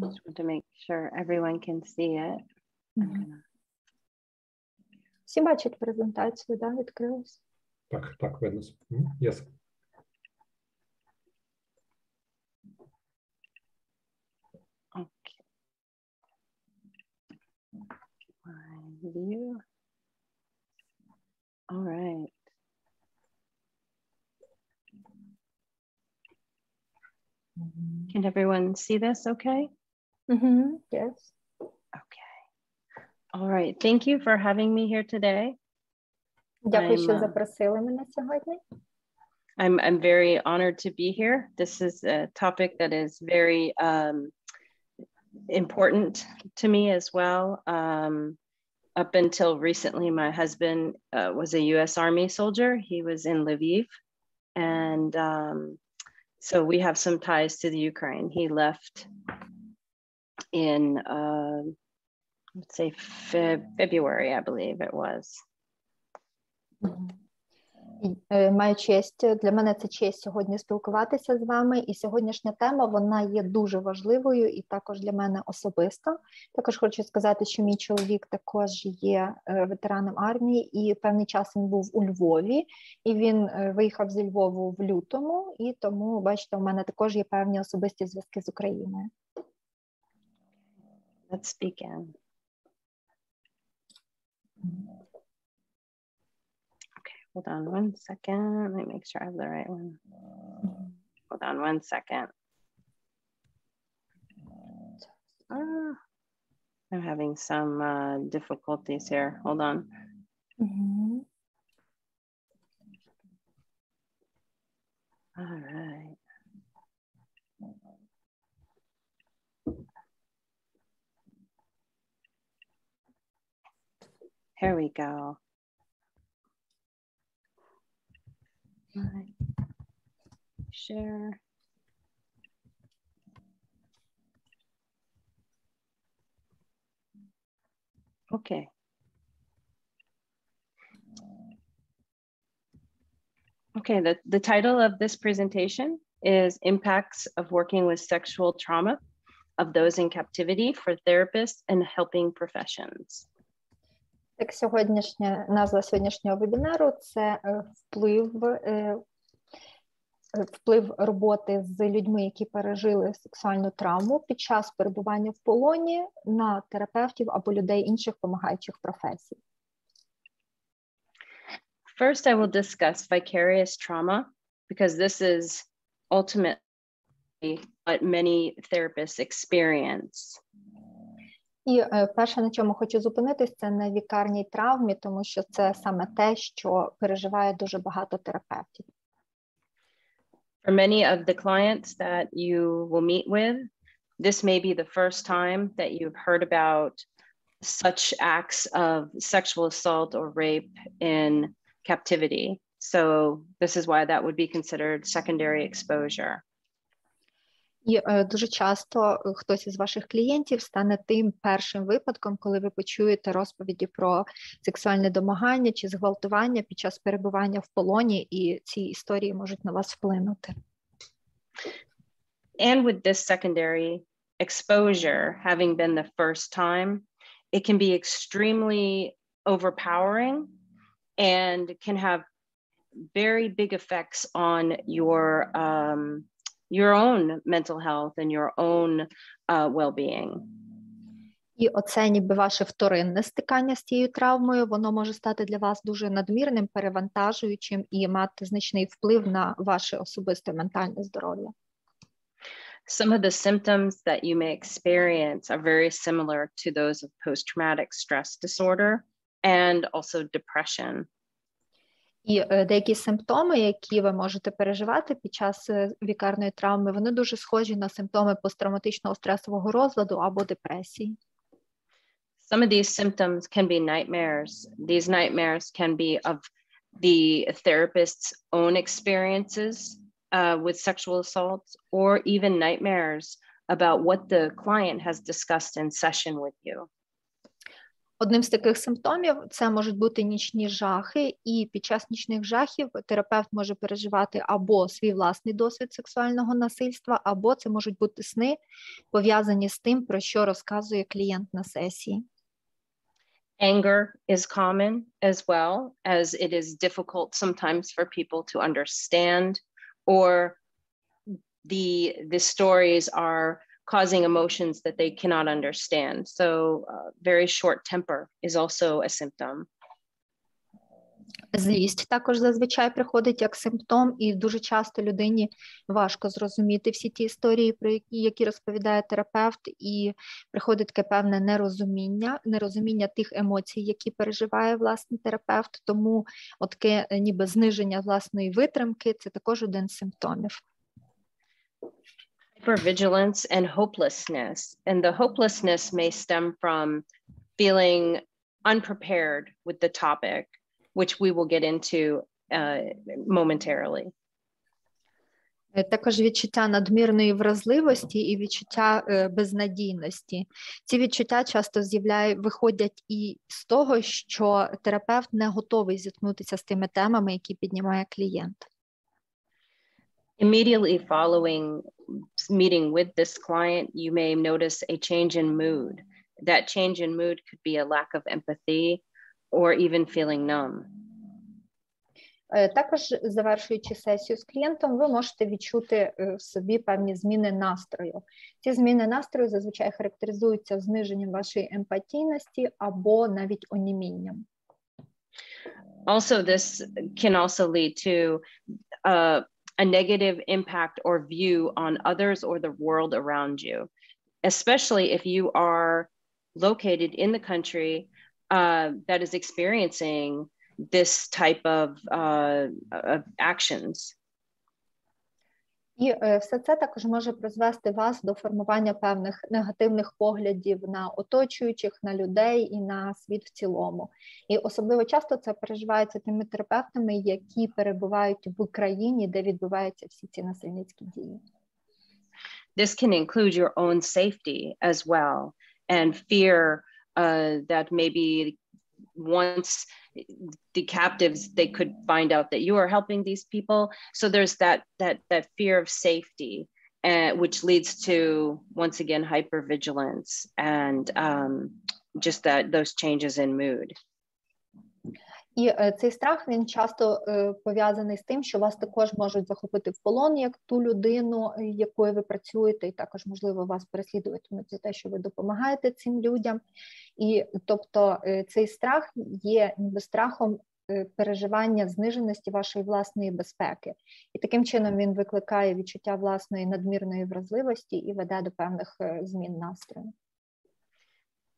Just want to make sure everyone can see it. Всі бачать презентацію, да, відкрилась? Так, видно. Yes. Okay. My view. All right. Can everyone see this okay? Yes. Okay. All right. Thank you for having me here today. Дякую, що запросили мене сьогодні. I'm very honored to be here. This is a topic that is very important to me as well. Up until recently, my husband was a US Army soldier. He was in Lviv. And so we have some ties to the Ukraine. He left in, let's say, February, I believe it was. Маю честь, для мене це честь сьогодні спілкуватися з вами, і сьогоднішня тема, вона є дуже важливою і також для мене особисто. Також хочу сказати, що мій чоловік також є ветераном армії, і певний час він був у Львові, і він виїхав зі Львову в лютому, і тому, бачите, у мене також є певні особисті зв'язки з Україною. Let's begin. Hold on one second. Let me make sure I have the right one. Hold on one second. I'm having some difficulties here. Hold on. All right. Here we go. Share. Okay. Okay, the title of this presentation is Impacts of Working with Sexual Trauma of Those in Captivity for Therapists and Helping Professions. Так, назва сьогоднішнього вебінару – це вплив роботи з людьми, які пережили сексуальну травму під час перебування в полоні на терапевтів або людей інших допомагаючих професій. First, I will discuss vicarious trauma because this is ultimately what many therapists experience. І перше, на чому хочу зупинитись, це на вікарній травмі, тому що це саме те, що переживає дуже багато терапевтів. For many of the clients that you will meet with, this may be the first time that you've heard about such acts of sexual assault or rape in captivity. So this is why that would be considered secondary exposure. І дуже часто хтось із ваших клієнтів стане тим першим випадком, коли ви почуєте розповіді про сексуальне домагання чи зґвалтування під час перебування в полоні, і ці історії можуть на вас вплинути. And with this secondary exposure, having been the first time, it can be extremely overpowering and can have very big effects on your own mental health and your own well-being. І оце ніби ваше вторинне стикання з цією травмою, воно може стати для вас дуже надмірним, перевантажуючим і мати значний вплив на ваше особисте ментальне здоров'я. Some of the symptoms that you may experience are very similar to those of post-traumatic stress disorder and also depression. І деякі симптоми, які ви можете переживати під час вікарної травми, вони дуже схожі на симптоми посттравматичного стресового розладу або депресії. Some of these symptoms can be nightmares. These nightmares can be of the therapist's own experiences with sexual assault, or even nightmares about what the client has discussed in session with you. Одним з таких симптомів це можуть бути нічні жахи, і під час нічних жахів терапевт може переживати або свій власний досвід сексуального насильства, або це можуть бути сни, пов'язані з тим, про що розказує клієнт на сесії. Anger is common as well, as it is difficult sometimes for people to understand, or the stories are causing emotions that they cannot understand. So very short temper is also a symptom. Злість також зазвичай приходить як симптом, і дуже часто людині важко зрозуміти всі ті історії, про які розповідає терапевт, і приходить таке певне нерозуміння тих емоцій, які переживає власний терапевт, тому таке ніби зниження власної витримки – це також один з симптомів. Hypervigilance and hopelessness. And the hopelessness may stem from feeling unprepared with the topic, which we will get into momentarily. Також відчуття надмірної вразливості і відчуття безнадійності. Ці відчуття часто виходять і з того, що терапевт не готовий зіткнутися з тими темами, які піднімає клієнт. Immediately following meeting with this client, you may notice a change in mood. That change in mood could be a lack of empathy or even feeling numb. Також, завершуючи сесію з клієнтом, ви можете відчути в собі певні зміни настрою. Ці зміни настрою зазвичай характеризуються зниженням вашої емпатійності або навіть онімінням. Also, this can also lead to a negative impact or view on others or the world around you, especially if you are located in the country that is experiencing this type of actions. І все це також може призвести вас до формування певних негативних поглядів на оточуючих, на людей і на світ в цілому. І особливо часто це переживається тими терапевтами, які перебувають в країні, де відбуваються всі ці насильницькі дії. This can include your own safety as well, and fear that maybe once the captives, they could find out that you are helping these people. So there's that fear of safety, which leads to, once again, hypervigilance and just those changes in mood. І цей страх, він часто пов'язаний з тим, що вас також можуть захопити в полон, як ту людину, якою ви працюєте, і також, можливо, вас переслідуватимуть за те, що ви допомагаєте цим людям. І, тобто, цей страх є ніби страхом переживання зниженості вашої власної безпеки. І таким чином він викликає відчуття власної надмірної вразливості і веде до певних змін настрою.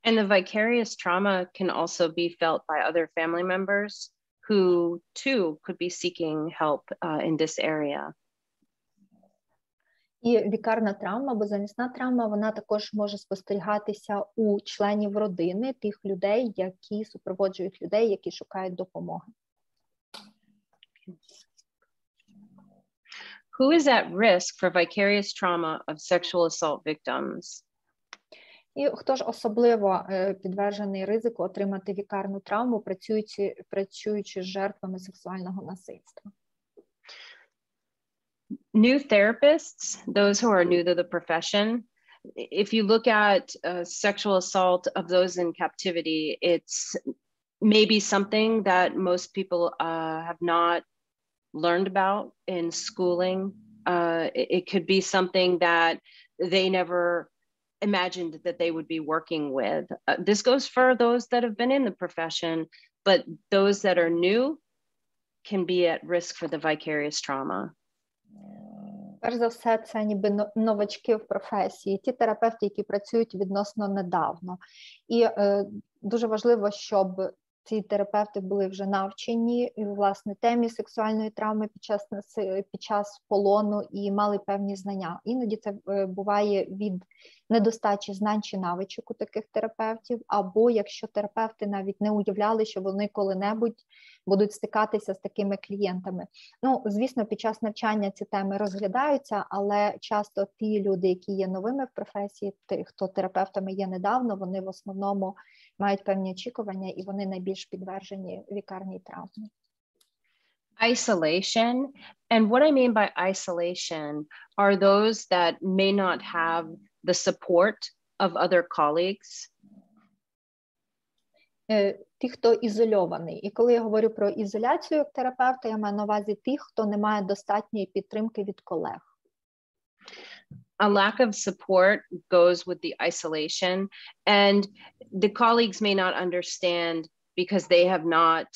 And the vicarious trauma can also be felt by other family members who too could be seeking help in this area. І вікарна травма, або замісна травма, вона також може спостерігатися у членів родини, тих людей, які супроводжують людей, які шукають допомоги. Who is at risk for vicarious trauma of sexual assault victims? І хто ж особливо підтверджений ризику отримати вікарну травму, працюючи з жертвами сексуального насильства? New therapists, those who are new to the profession, if you look at sexual assault of those in captivity, it's maybe something that most people have not learned about in schooling. It could be something that they never imagined that they would be working with. This goes for those that have been in the profession, but those that are new can be at risk for the vicarious trauma. Перш за все, це ніби новачки в професії, ті терапевти, які працюють відносно недавно. І дуже важливо, щоб ці терапевти були вже навчені, власне, темі сексуальної травми під час полону і мали певні знання. Іноді це буває від недостачі знань чи навичок у таких терапевтів, або якщо терапевти навіть не уявляли, що вони коли-небудь будуть стикатися з такими клієнтами. Ну, звісно, під час навчання ці теми розглядаються, але часто ті люди, які є новими в професії, хто терапевтами є недавно, вони в основному мають певні очікування, і вони найбільш підтверджені вікарній травмі. Isolation, and what I mean by isolation are those that may not have the support of other colleagues. Ті, хто ізольований. І коли я говорю про ізоляцію як терапевта, я маю на увазі тих, хто не має достатньої підтримки від колег. A lack of support goes with the isolation, and the colleagues may not understand because they have not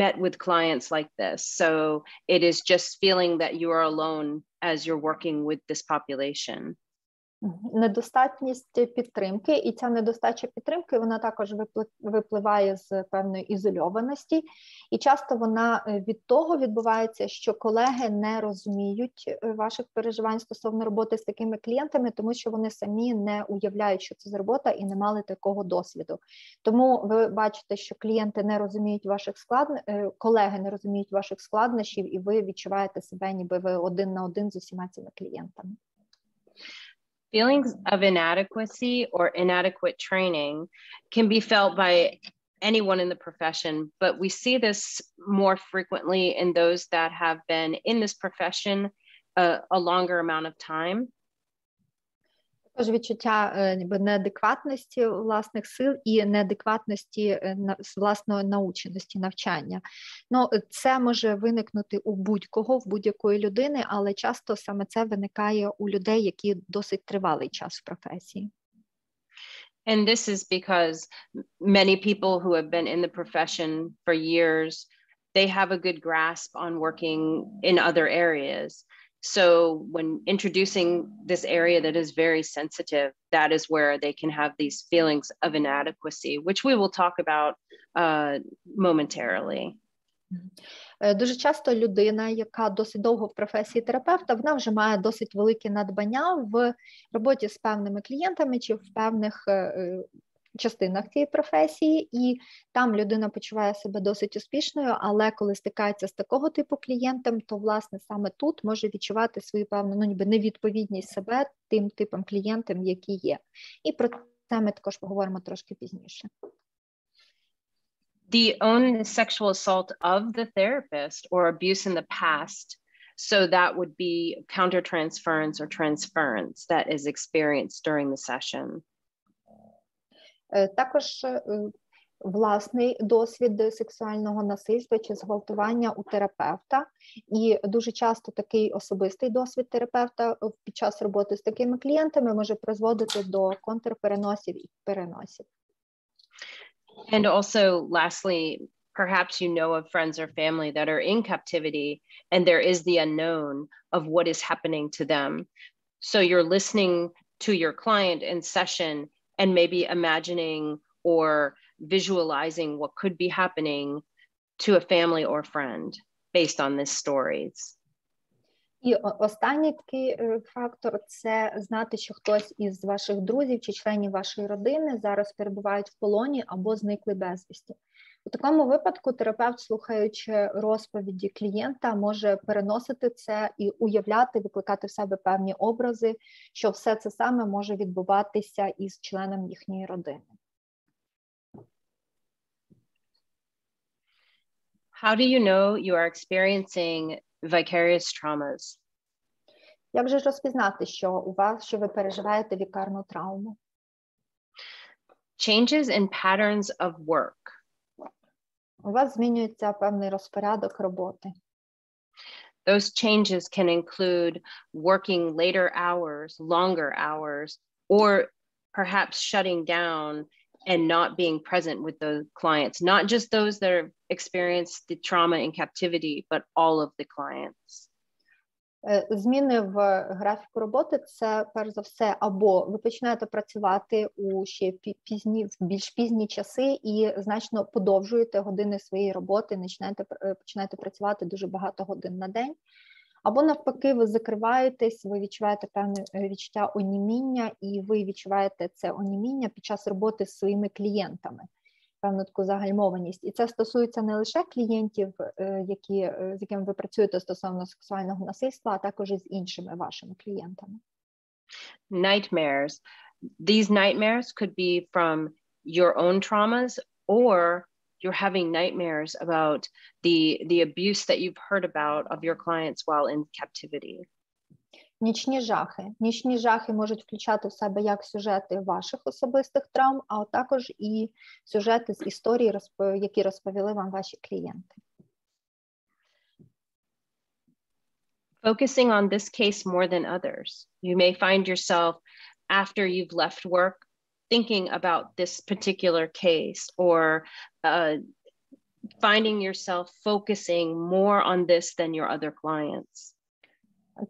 met with clients like this. So it is just feeling that you are alone as you're working with this population. Недостатність підтримки, і ця недостача підтримки, вона також випливає з певної ізольованості, і часто вона від того відбувається, що колеги не розуміють ваших переживань стосовно роботи з такими клієнтами, тому що вони самі не уявляють, що це за робота, і не мали такого досвіду. Тому ви бачите, що клієнти не розуміють ваших колеги не розуміють ваших складнощів, і ви відчуваєте себе, ніби ви один на один з усіма цими клієнтами. Feelings of inadequacy or inadequate training can be felt by anyone in the profession, but we see this more frequently in those that have been in this profession a longer amount of time. Також відчуття неадекватності власних сил і неадекватності власної наученості, навчання. Ну, це може виникнути у будь-кого, в будь-якої людини, але часто саме це виникає у людей, які досить тривалий час в професії. And this is because many people who have been in the profession for years, they have a good grasp on working in other areas. So when introducing this area that is very sensitive, that is where they can have these feelings of inadequacy, which we will talk about momentarily. Дуже часто людина, яка досить довго в професії терапевта, вона вже має досить великі надбання в роботі з певними клієнтами чи в певних частинах цієї професії, і там людина почуває себе досить успішною, але коли стикається з такого типу клієнтом, то, власне, саме тут може відчувати свою певну, ну, ніби невідповідність себе тим типам клієнтам, які є. І про це ми також поговоримо трошки пізніше. The own sexual assault of the therapist or abuse in the past, so that would be countertransference or transference that is experienced during the session. Також власний досвід сексуального насильства чи зґвалтування у терапевта. І дуже часто такий особистий досвід терапевта під час роботи з такими клієнтами може призводити до контрпереносів і переносів. And also, lastly, perhaps you know of friends or family that are in captivity and there is the unknown of what is happening to them. So you're listening to your client in session and maybe imagining or visualizing what could be happening to a family or friend based on these stories. І останній такий фактор – це знати, що хтось із ваших друзів чи членів вашої родини зараз перебувають в полоні або зникли безвісті. У такому випадку терапевт, слухаючи розповіді клієнта, може переносити це і уявляти, викликати в себе певні образи, що все це саме може відбуватися із членом їхньої родини. How do you know you are experiencing vicarious traumas? Як же ж розпізнати, що ви переживаєте вікарну травму? Changes in patterns of work. У вас змінюється певний розпорядок роботи. Those changes can include working later hours, longer hours, or perhaps shutting down and not being present with the clients, not just those that have experienced the trauma in captivity, but all of the clients. Зміни в графіку роботи – це, перш за все, або ви починаєте працювати у ще в більш пізні часи і значно подовжуєте години своєї роботи, починаєте працювати дуже багато годин на день, або навпаки ви закриваєтесь, ви відчуваєте певне відчуття оніміння, і ви відчуваєте це оніміння під час роботи з своїми клієнтами. Певну таку загальмованість. І це стосується не лише клієнтів, з якими ви працюєте стосовно сексуального насильства, а також і з іншими вашими клієнтами. Nightmares. these nightmares could be from your own traumas, or you're having nightmares about the abuse that you've heard about of your clients while in captivity. Нічні жахи. Нічні жахи можуть включати в себе як сюжети ваших особистих травм, а також і сюжети з історії, які розповіли вам ваші клієнти. Focusing on this case more than others. You may find yourself, after you've left work, thinking about this particular case, or finding yourself focusing more on this than your other clients.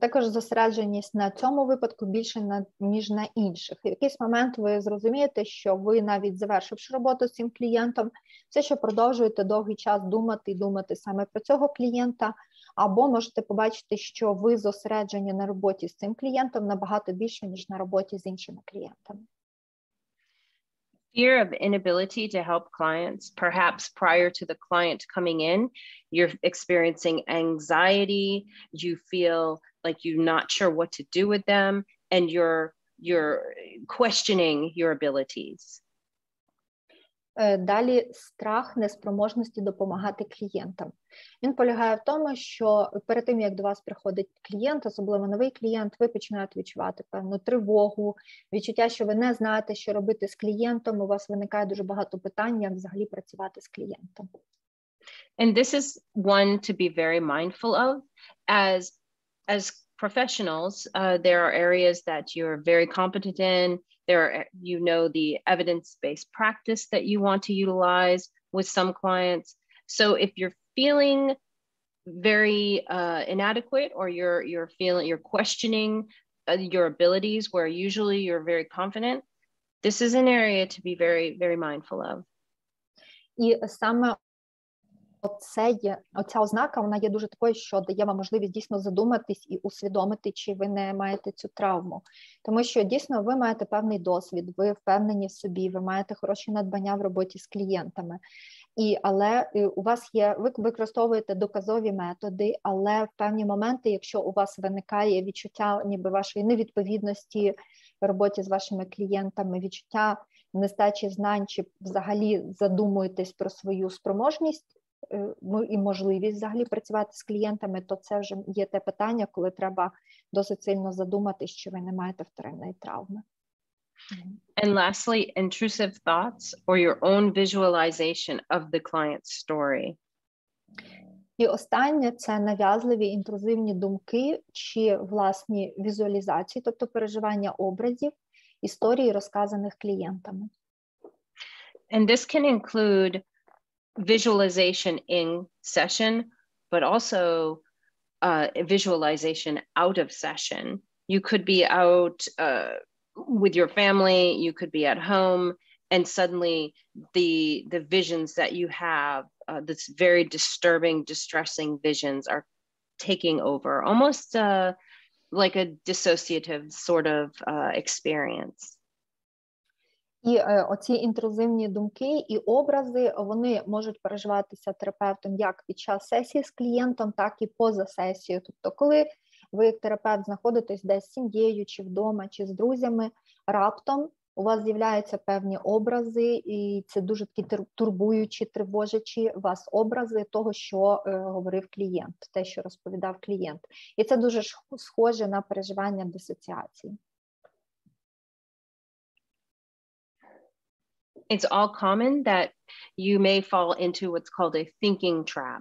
Також зосередженість на цьому випадку більше, ніж на інших. В якийсь момент ви зрозумієте, що ви, навіть завершивши роботу з цим клієнтом, все ще продовжуєте довгий час думати саме про цього клієнта, або можете побачити, що ви зосереджені на роботі з цим клієнтом набагато більше, ніж на роботі з іншими клієнтами. Fear of inability to help clients, perhaps prior to the client coming in, you're experiencing anxiety, you feel like you're not sure what to do with them, and you're questioning your abilities. Далі страх неспроможності допомагати клієнтам. Він полягає в тому, що перед тим, як до вас приходить клієнт, особливо новий клієнт, ви починаєте відчувати певну тривогу, відчуття, що ви не знаєте, що робити з клієнтом, у вас виникає дуже багато питань, як взагалі працювати з клієнтом. And this is one to be very mindful of. As professionals, there are areas that you're very competent in. You know the evidence-based practice that you want to utilize with some clients. So if you're feeling very inadequate, or you're questioning your abilities where usually you're very confident, this is an area to be very, very mindful of. І саме оця ознака, вона є дуже такою, що дає вам можливість дійсно задуматись і усвідомити, чи ви не маєте цю травму. Тому що дійсно ви маєте певний досвід, ви впевнені в собі, ви маєте хороші надбання в роботі з клієнтами. Але у вас є, ви використовуєте доказові методи, але в певні моменти, якщо у вас виникає відчуття ніби вашої невідповідності в роботі з вашими клієнтами, відчуття нестачі знань, чи взагалі задумуєтесь про свою спроможність, і можливість взагалі працювати з клієнтами, то це вже є те питання, коли треба досить сильно задуматись, що ви не маєте вторинної травми. And lastly, intrusive thoughts or your own visualization of the client's story. І останнє – це нав'язливі інтрузивні думки чи власні візуалізації, тобто переживання образів, історії, розказаних клієнтами. And this can include visualization in session, but also visualization out of session. You could be out with your family, you could be at home, and suddenly the visions that you have, this very disturbing, distressing visions are taking over, almost like a dissociative sort of experience. І оці інтрузивні думки і образи, вони можуть переживатися терапевтом як під час сесії з клієнтом, так і поза сесією. Тобто, коли ви як терапевт знаходитесь десь з сім'єю, чи вдома, чи з друзями, раптом у вас з'являються певні образи, і це дуже такі турбуючі, тривожачі вас образи того, що говорив клієнт, те, що розповідав клієнт. І це дуже схоже на переживання дисоціації. It's all common that you may fall into what's called a thinking trap.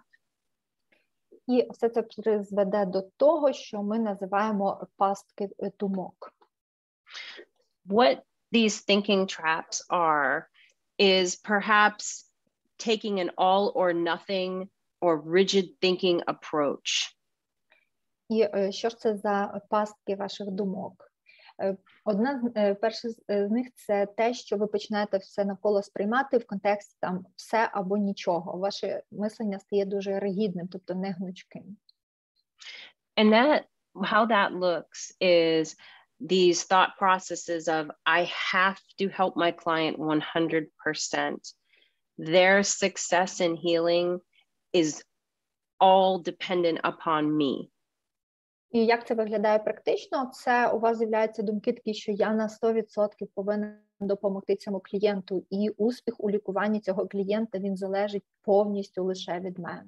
І все це призведе до того, що ми називаємо пастки думок. What these thinking traps are is perhaps taking an all or nothing or rigid thinking approach. І що ж це за пастки ваших думок? Одна перша з них – це те, що ви починаєте все навколо сприймати в контексті там все або нічого. Ваше мислення стає дуже ригідним, тобто не гнучким. And how that looks is these thought processes of I have to help my client 100%. Their success in healing is all dependent upon me. І як це виглядає практично? Це у вас з'являються думки такі, що я на 100% повинен допомогти цьому клієнту, і успіх у лікуванні цього клієнта, він залежить повністю лише від мене.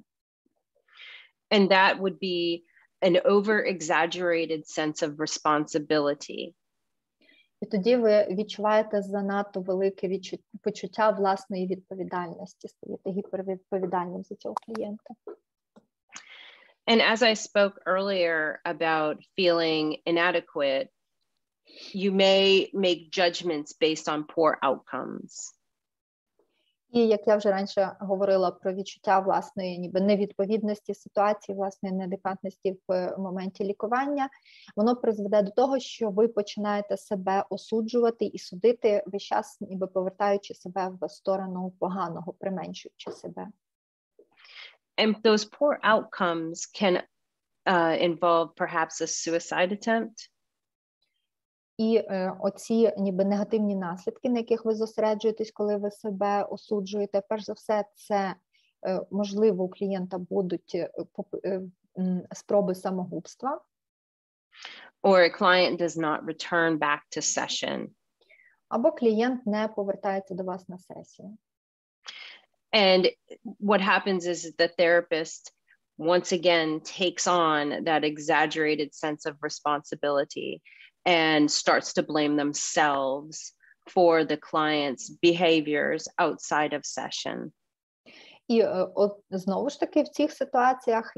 And that would be an over-exaggerated sense of responsibility. І тоді ви відчуваєте занадто велике почуття власної відповідальності, стаєте гіпервідповідальним за цього клієнта. And as I spoke earlier about feeling inadequate, you may make judgments based on poor outcomes. І як я вже раніше говорила про відчуття власної ніби невідповідності ситуації, власної неадекватності в моменті лікування, воно призведе до того, що ви починаєте себе осуджувати і судити весь час, ніби повертаючи себе в сторону поганого, применшуючи себе. And those poor outcomes can involve perhaps a suicide attempt. І оці ніби негативні наслідки, на яких ви зосереджуєтесь, коли ви себе осуджуєте, перш за все, це, можливо, у клієнта будуть спроби самогубства. Or a client does not return back to session. Або клієнт не повертається до вас на сесію. And what happens is the therapist once again takes on that exaggerated sense of responsibility and starts to blame themselves for the client's behaviors outside of session. І от знову ж таки в цих ситуаціях,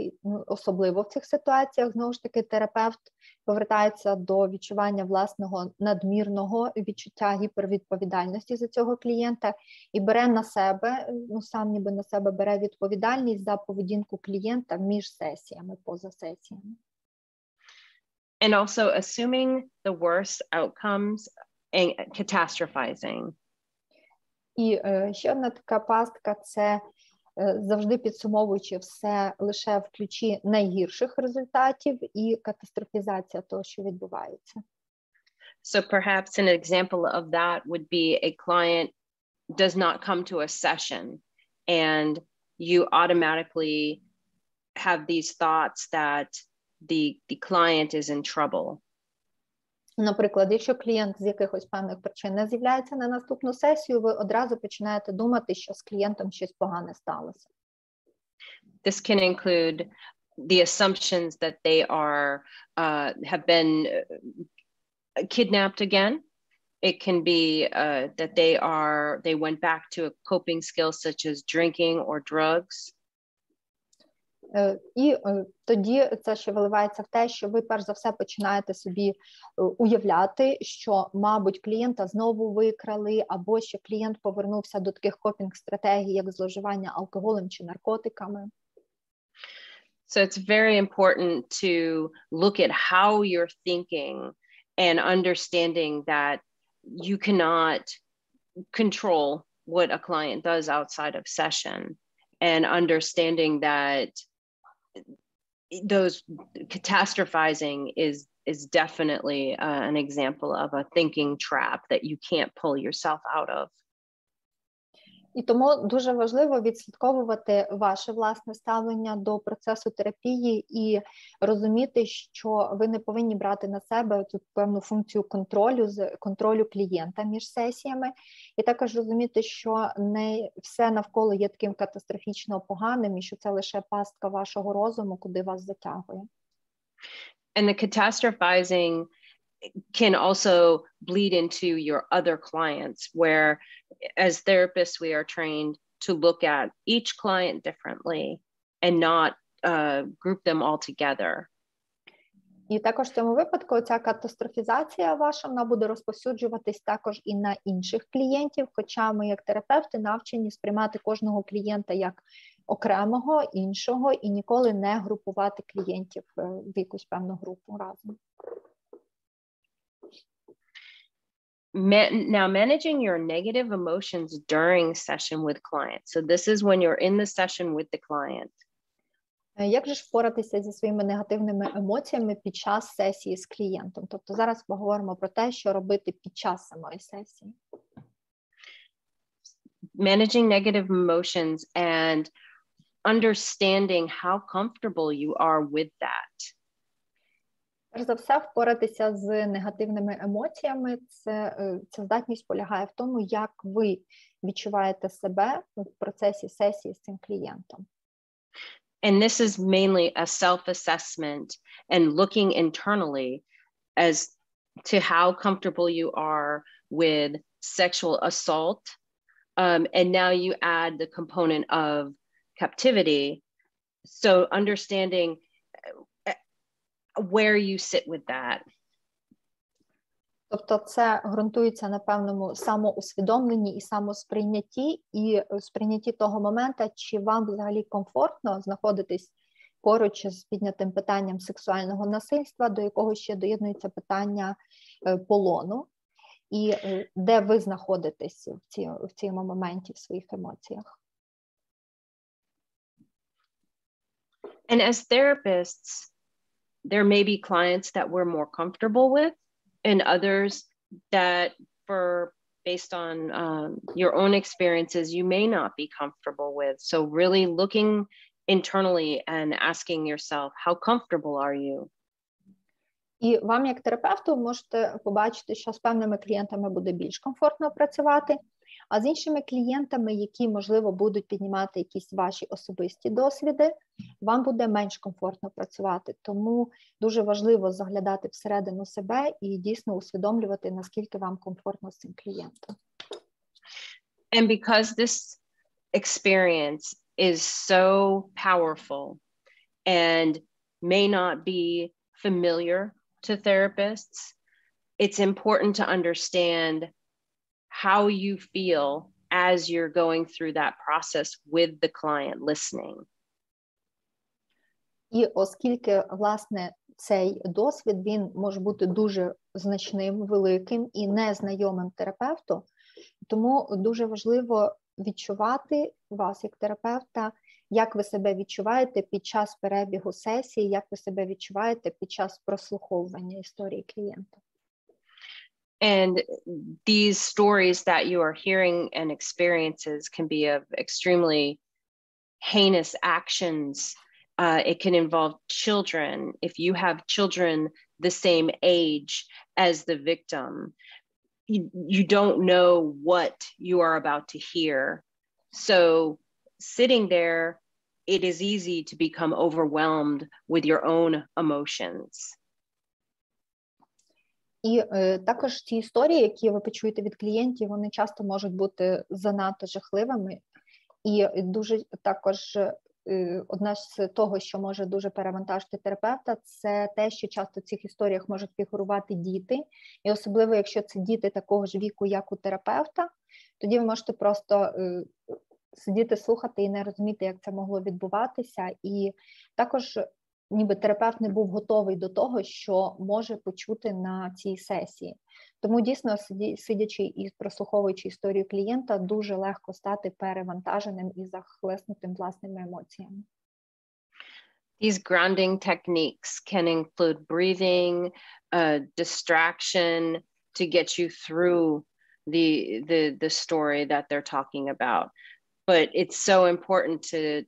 особливо в цих ситуаціях, знову ж таки терапевт повертається до відчування власного надмірного відчуття гіпервідповідальності за цього клієнта і бере на себе, сам ніби на себе бере відповідальність за поведінку клієнта між сесіями, поза сесіями. And also assuming the worst outcomes and catastrophizing. І ще одна така пастка – це завжди підсумовуючи все лише в ключі найгірших результатів і катастрофізація того, що відбувається. So perhaps an example of that would be a client does not come to a session and you automatically have these thoughts that the client is in trouble. Наприклад, якщо клієнт з якихось певних причин не з'являється на наступну сесію, ви одразу починаєте думати, що з клієнтом щось погане сталося. This can include the assumptions that they have been kidnapped again. It can be that they went back to a coping skill such as drinking or drugs. І тоді це ще виливається в те, що ви перш за все починаєте собі уявляти, що, мабуть, клієнта знову викрали, або що клієнт повернувся до таких копінг-стратегій, як зловживання алкоголем чи наркотиками. So it's very important to look at how you're thinking and understanding that you cannot control what a client does outside of session, and understanding that those catastrophizing is definitely an example of a thinking trap that you can't pull yourself out of. І тому дуже важливо відслідковувати ваше власне ставлення до процесу терапії і розуміти, що ви не повинні брати на себе цю певну функцію контролю клієнта між сесіями, і також розуміти, що не все навколо є таким катастрофічно поганим, і що це лише пастка вашого розуму, куди вас затягує. And the catastrophizing can also bleed into your other clients, where as therapists, we are trained to look at each client differently and not group them all together. І також в цьому випадку ця катастрофізація ваша, вона буде розповсюджуватись також і на інших клієнтів, хоча ми як терапевти навчені сприймати кожного клієнта як окремого, іншого і ніколи не групувати клієнтів в якусь певну групу разом. Now, managing your negative emotions during session with clients. So this is when you're in the session with the client. Як же ж впоратися зі своїми негативними емоціями під час сесії з клієнтом? Тобто зараз поговоримо про те, що робити під час самої сесії. Managing negative emotions and understanding how comfortable you are with that. Перш за все, впоратися з негативними емоціями, ця здатність полягає в тому, як ви відчуваєте себе в процесі сесії з цим клієнтом. And this is mainly a self-assessment and looking internally as to how comfortable you are with sexual assault. And now you add the component of captivity. So understanding where you sit with that. Тобто це ґрунтується на певному самоусвідомленні і самосприйнятті, і сприйнятті того моменту, чи вам взагалі комфортно знаходитись поруч з піднятим питанням сексуального насильства, до якого ще доєднується питання полону, і де ви знаходитесь в цьому моменті в своїх емоціях. And as therapists, there may be clients that we're more comfortable with, and others that, based on your own experiences, you may not be comfortable with. So really looking internally and asking yourself, how comfortable are you? І вам, як терапевту, можете побачити, що з певними клієнтами буде більш комфортно працювати, а з іншими клієнтами, які, можливо, будуть піднімати якісь ваші особисті досвіди, вам буде менш комфортно працювати. Тому дуже важливо заглядати всередину себе і дійсно усвідомлювати, наскільки вам комфортно з цим клієнтом. And because this experience is so powerful and may not be familiar to therapists, it's important to understand how you feel as you're going through that process with the client listening. І оскільки, власне, цей досвід, він може бути дуже значним, великим і незнайомим терапевту, тому дуже важливо відчувати вас як терапевта, як ви себе відчуваєте під час перебігу сесії, як ви себе відчуваєте під час прослуховування історії клієнта. And these stories that you are hearing and experiences can be of extremely heinous actions. It can involve children. If you have children the same age as the victim, you don't know what you are about to hear. So sitting there, it is easy to become overwhelmed with your own emotions. І також ці історії, які ви почуєте від клієнтів, вони часто можуть бути занадто жахливими. І дуже також одне з того, що може дуже перевантажити терапевта, це те, що часто в цих історіях можуть фігурувати діти. І особливо, якщо це діти такого ж віку, як у терапевта, тоді ви можете просто сидіти, слухати і не розуміти, як це могло відбуватися. І також ніби терапевт не був готовий до того, що може почути на цій сесії. Тому дійсно, сидячи і прослуховуючи історію клієнта, дуже легко стати перевантаженим і захлеснутим власними емоціями. These grounding techniques can include breathing, distraction to get you through the story that they're talking about. But it's so important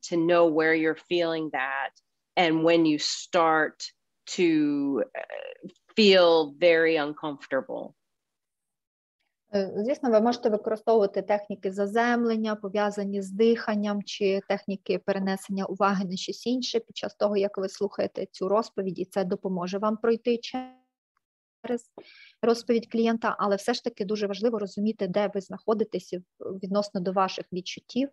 to know where you're feeling that and when you start to feel very uncomfortable. Звісно, ви можете використовувати техніки заземлення, пов'язані з диханням, чи техніки перенесення уваги на щось інше під час того, як ви слухаєте цю розповідь, і це допоможе вам пройти через розповідь клієнта, але все ж таки дуже важливо розуміти, де ви знаходитеся відносно до ваших відчуттів,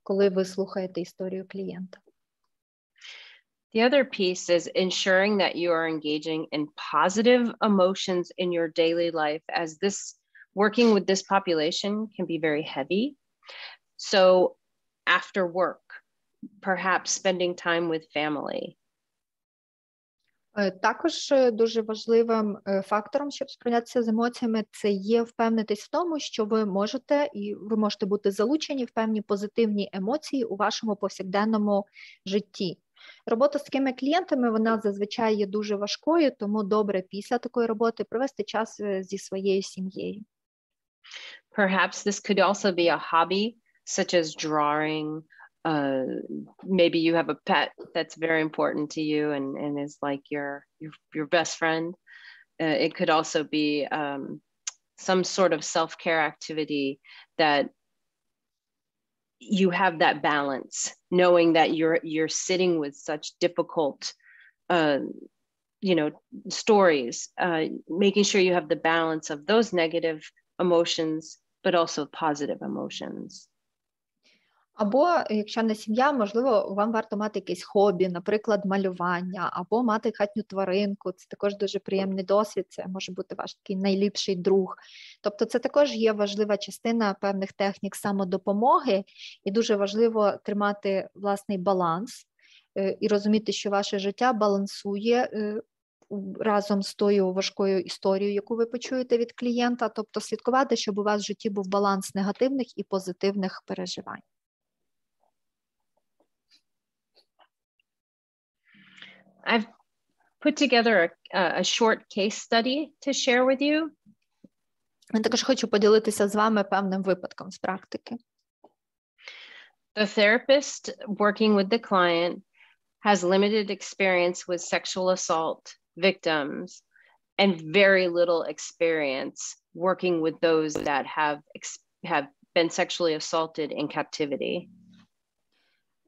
коли ви слухаєте історію клієнта. The other piece is ensuring that you are engaging in positive emotions in your daily life, as working with this population can be very heavy. So after work, perhaps spending time with family. Також дуже важливим фактором, щоб справлятися з емоціями, це є впевнитись в тому, що ви можете бути залучені в певні позитивні емоції у вашому повсякденному житті. Робота з такими клієнтами, вона зазвичай є дуже важкою, тому добре після такої роботи провести час зі своєю сім'єю. Perhaps this could also be a hobby, such as drawing, maybe you have a pet that's very important to you and is like your best friend. It could also be some sort of self-care activity that you have that balance, knowing that you're sitting with such difficult, stories, making sure you have the balance of those negative emotions, but also positive emotions. Або, якщо не сім'я, можливо, вам варто мати якесь хобі, наприклад, малювання, або мати хатню тваринку. Це також дуже приємний досвід, це може бути ваш такий найліпший друг. Тобто це також є важлива частина певних технік самодопомоги, і дуже важливо тримати власний баланс і розуміти, що ваше життя балансує разом з тою важкою історією, яку ви почуєте від клієнта, тобто слідкувати, щоб у вас в житті був баланс негативних і позитивних переживань. I've put together a short case study to share with you. Я також хочу поділитися з вами певним випадком з практики. The therapist working with the client has limited experience with sexual assault victims and very little experience working with those that have been sexually assaulted in captivity.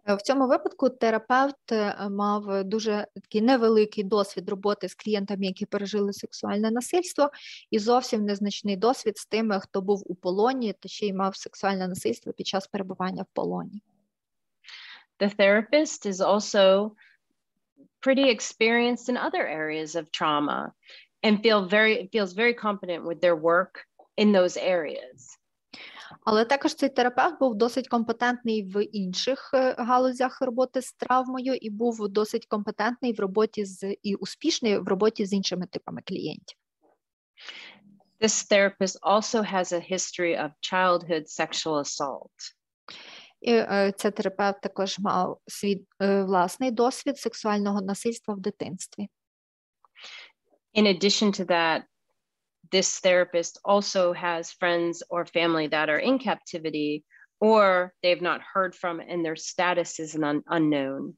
В цьому випадку терапевт мав дуже такий невеликий досвід роботи з клієнтами, які пережили сексуальне насильство, і зовсім незначний досвід з тими, хто був у полоні, та ще й мав сексуальне насильство під час перебування в полоні. The therapist is also pretty experienced in other areas of trauma and feels very confident with their work in those areas. Але також цей терапевт був досить компетентний в інших галузях роботи з травмою і був досить компетентний в роботі і успішний в роботі з іншими типами клієнтів. This therapist also has a history of childhood sexual assault. І цей терапевт також мав свій власний досвід сексуального насильства в дитинстві. In addition to that, this therapist also has friends or family that are in captivity or they've not heard from and their status is unknown.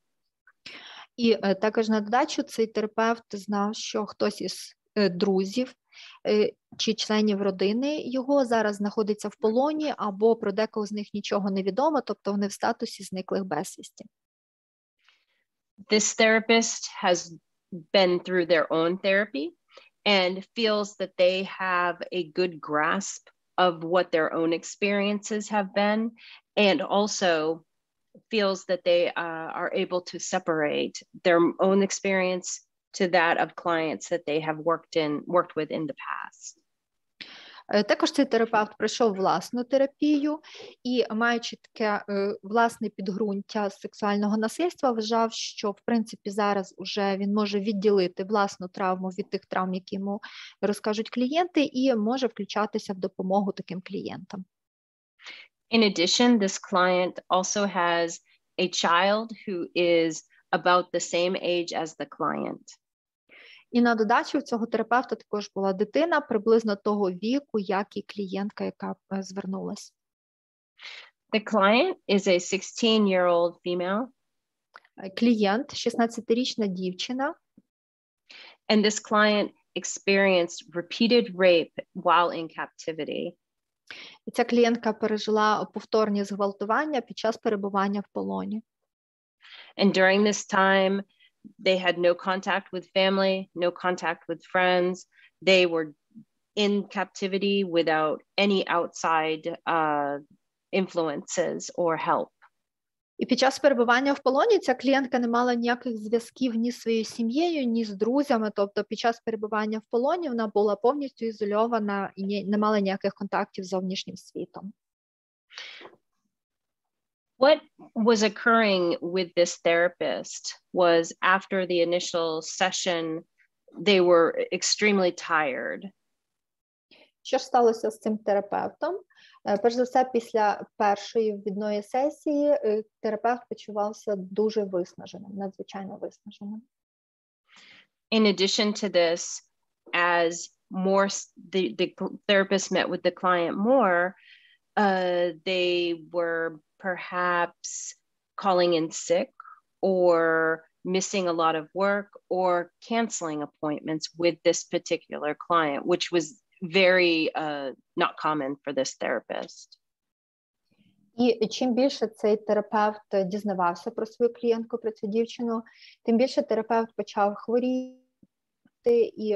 І також на додачу цей терапевт знав, що хтось із друзів чи членів родини його зараз знаходиться в полоні, або про декого з них нічого не відомо, тобто вони в статусі зниклих безвісті. This therapist has been through their own therapy and feels that they have a good grasp of what their own experiences have been, and also feels that they are able to separate their own experience to that of clients that they have worked with in the past. Також цей терапевт пройшов власну терапію і, маючи таке власне підґрунтя сексуального насильства, вважав, що, в принципі, зараз уже він може відділити власну травму від тих травм, які йому розкажуть клієнти, і може включатися в допомогу таким клієнтам. In addition, this client also has a child who is about the same age as the client. І на додачу в цього терапевта також була дитина приблизно того віку, як і клієнтка, яка звернулась. The client is a 16-year-old female. Клієнт, 16-річна дівчина. And this client experienced repeated rape while in captivity. І ця клієнтка пережила повторні зґвалтування під час перебування в полоні. And during this time, they had no contact with family, no contact with friends. They were in captivity without any outside influences or help. І під час перебування в полоні ця клієнтка не мала ніяких зв'язків ні з своєю сім'єю, ні з друзями. Тобто під час перебування в полоні вона була повністю ізольована і не мала ніяких контактів з зовнішнім світом. What was occurring with this therapist was after the initial session, they were extremely tired. Що ж сталося з цим терапевтом? Перш за все, після першої ввідної сесії терапевт почувався дуже виснаженим, надзвичайно виснаженим. In addition to this, as more the therapist met with the client more, they were perhaps calling in sick or missing a lot of work or canceling appointments with this particular client, which was very not common for this therapist. І чим більше цей терапевт дізнавався про свою клієнтку, про цю дівчину, тим більше терапевт почав хворіти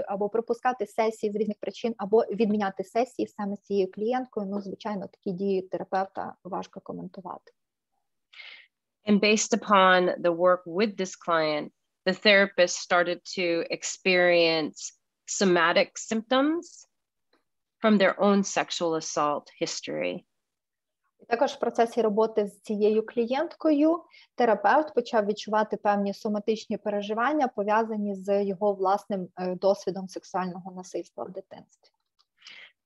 або пропускати сесії з різних причин, або відміняти сесії саме з цією клієнткою. Ну, звичайно, такі дії терапевта важко коментувати. And based upon the work with this client, the therapist started to experience somatic symptoms from their own sexual assault history. Також в процесі роботи з цією клієнткою терапевт почав відчувати певні соматичні переживання, пов'язані з його власним досвідом сексуального насильства в дитинстві.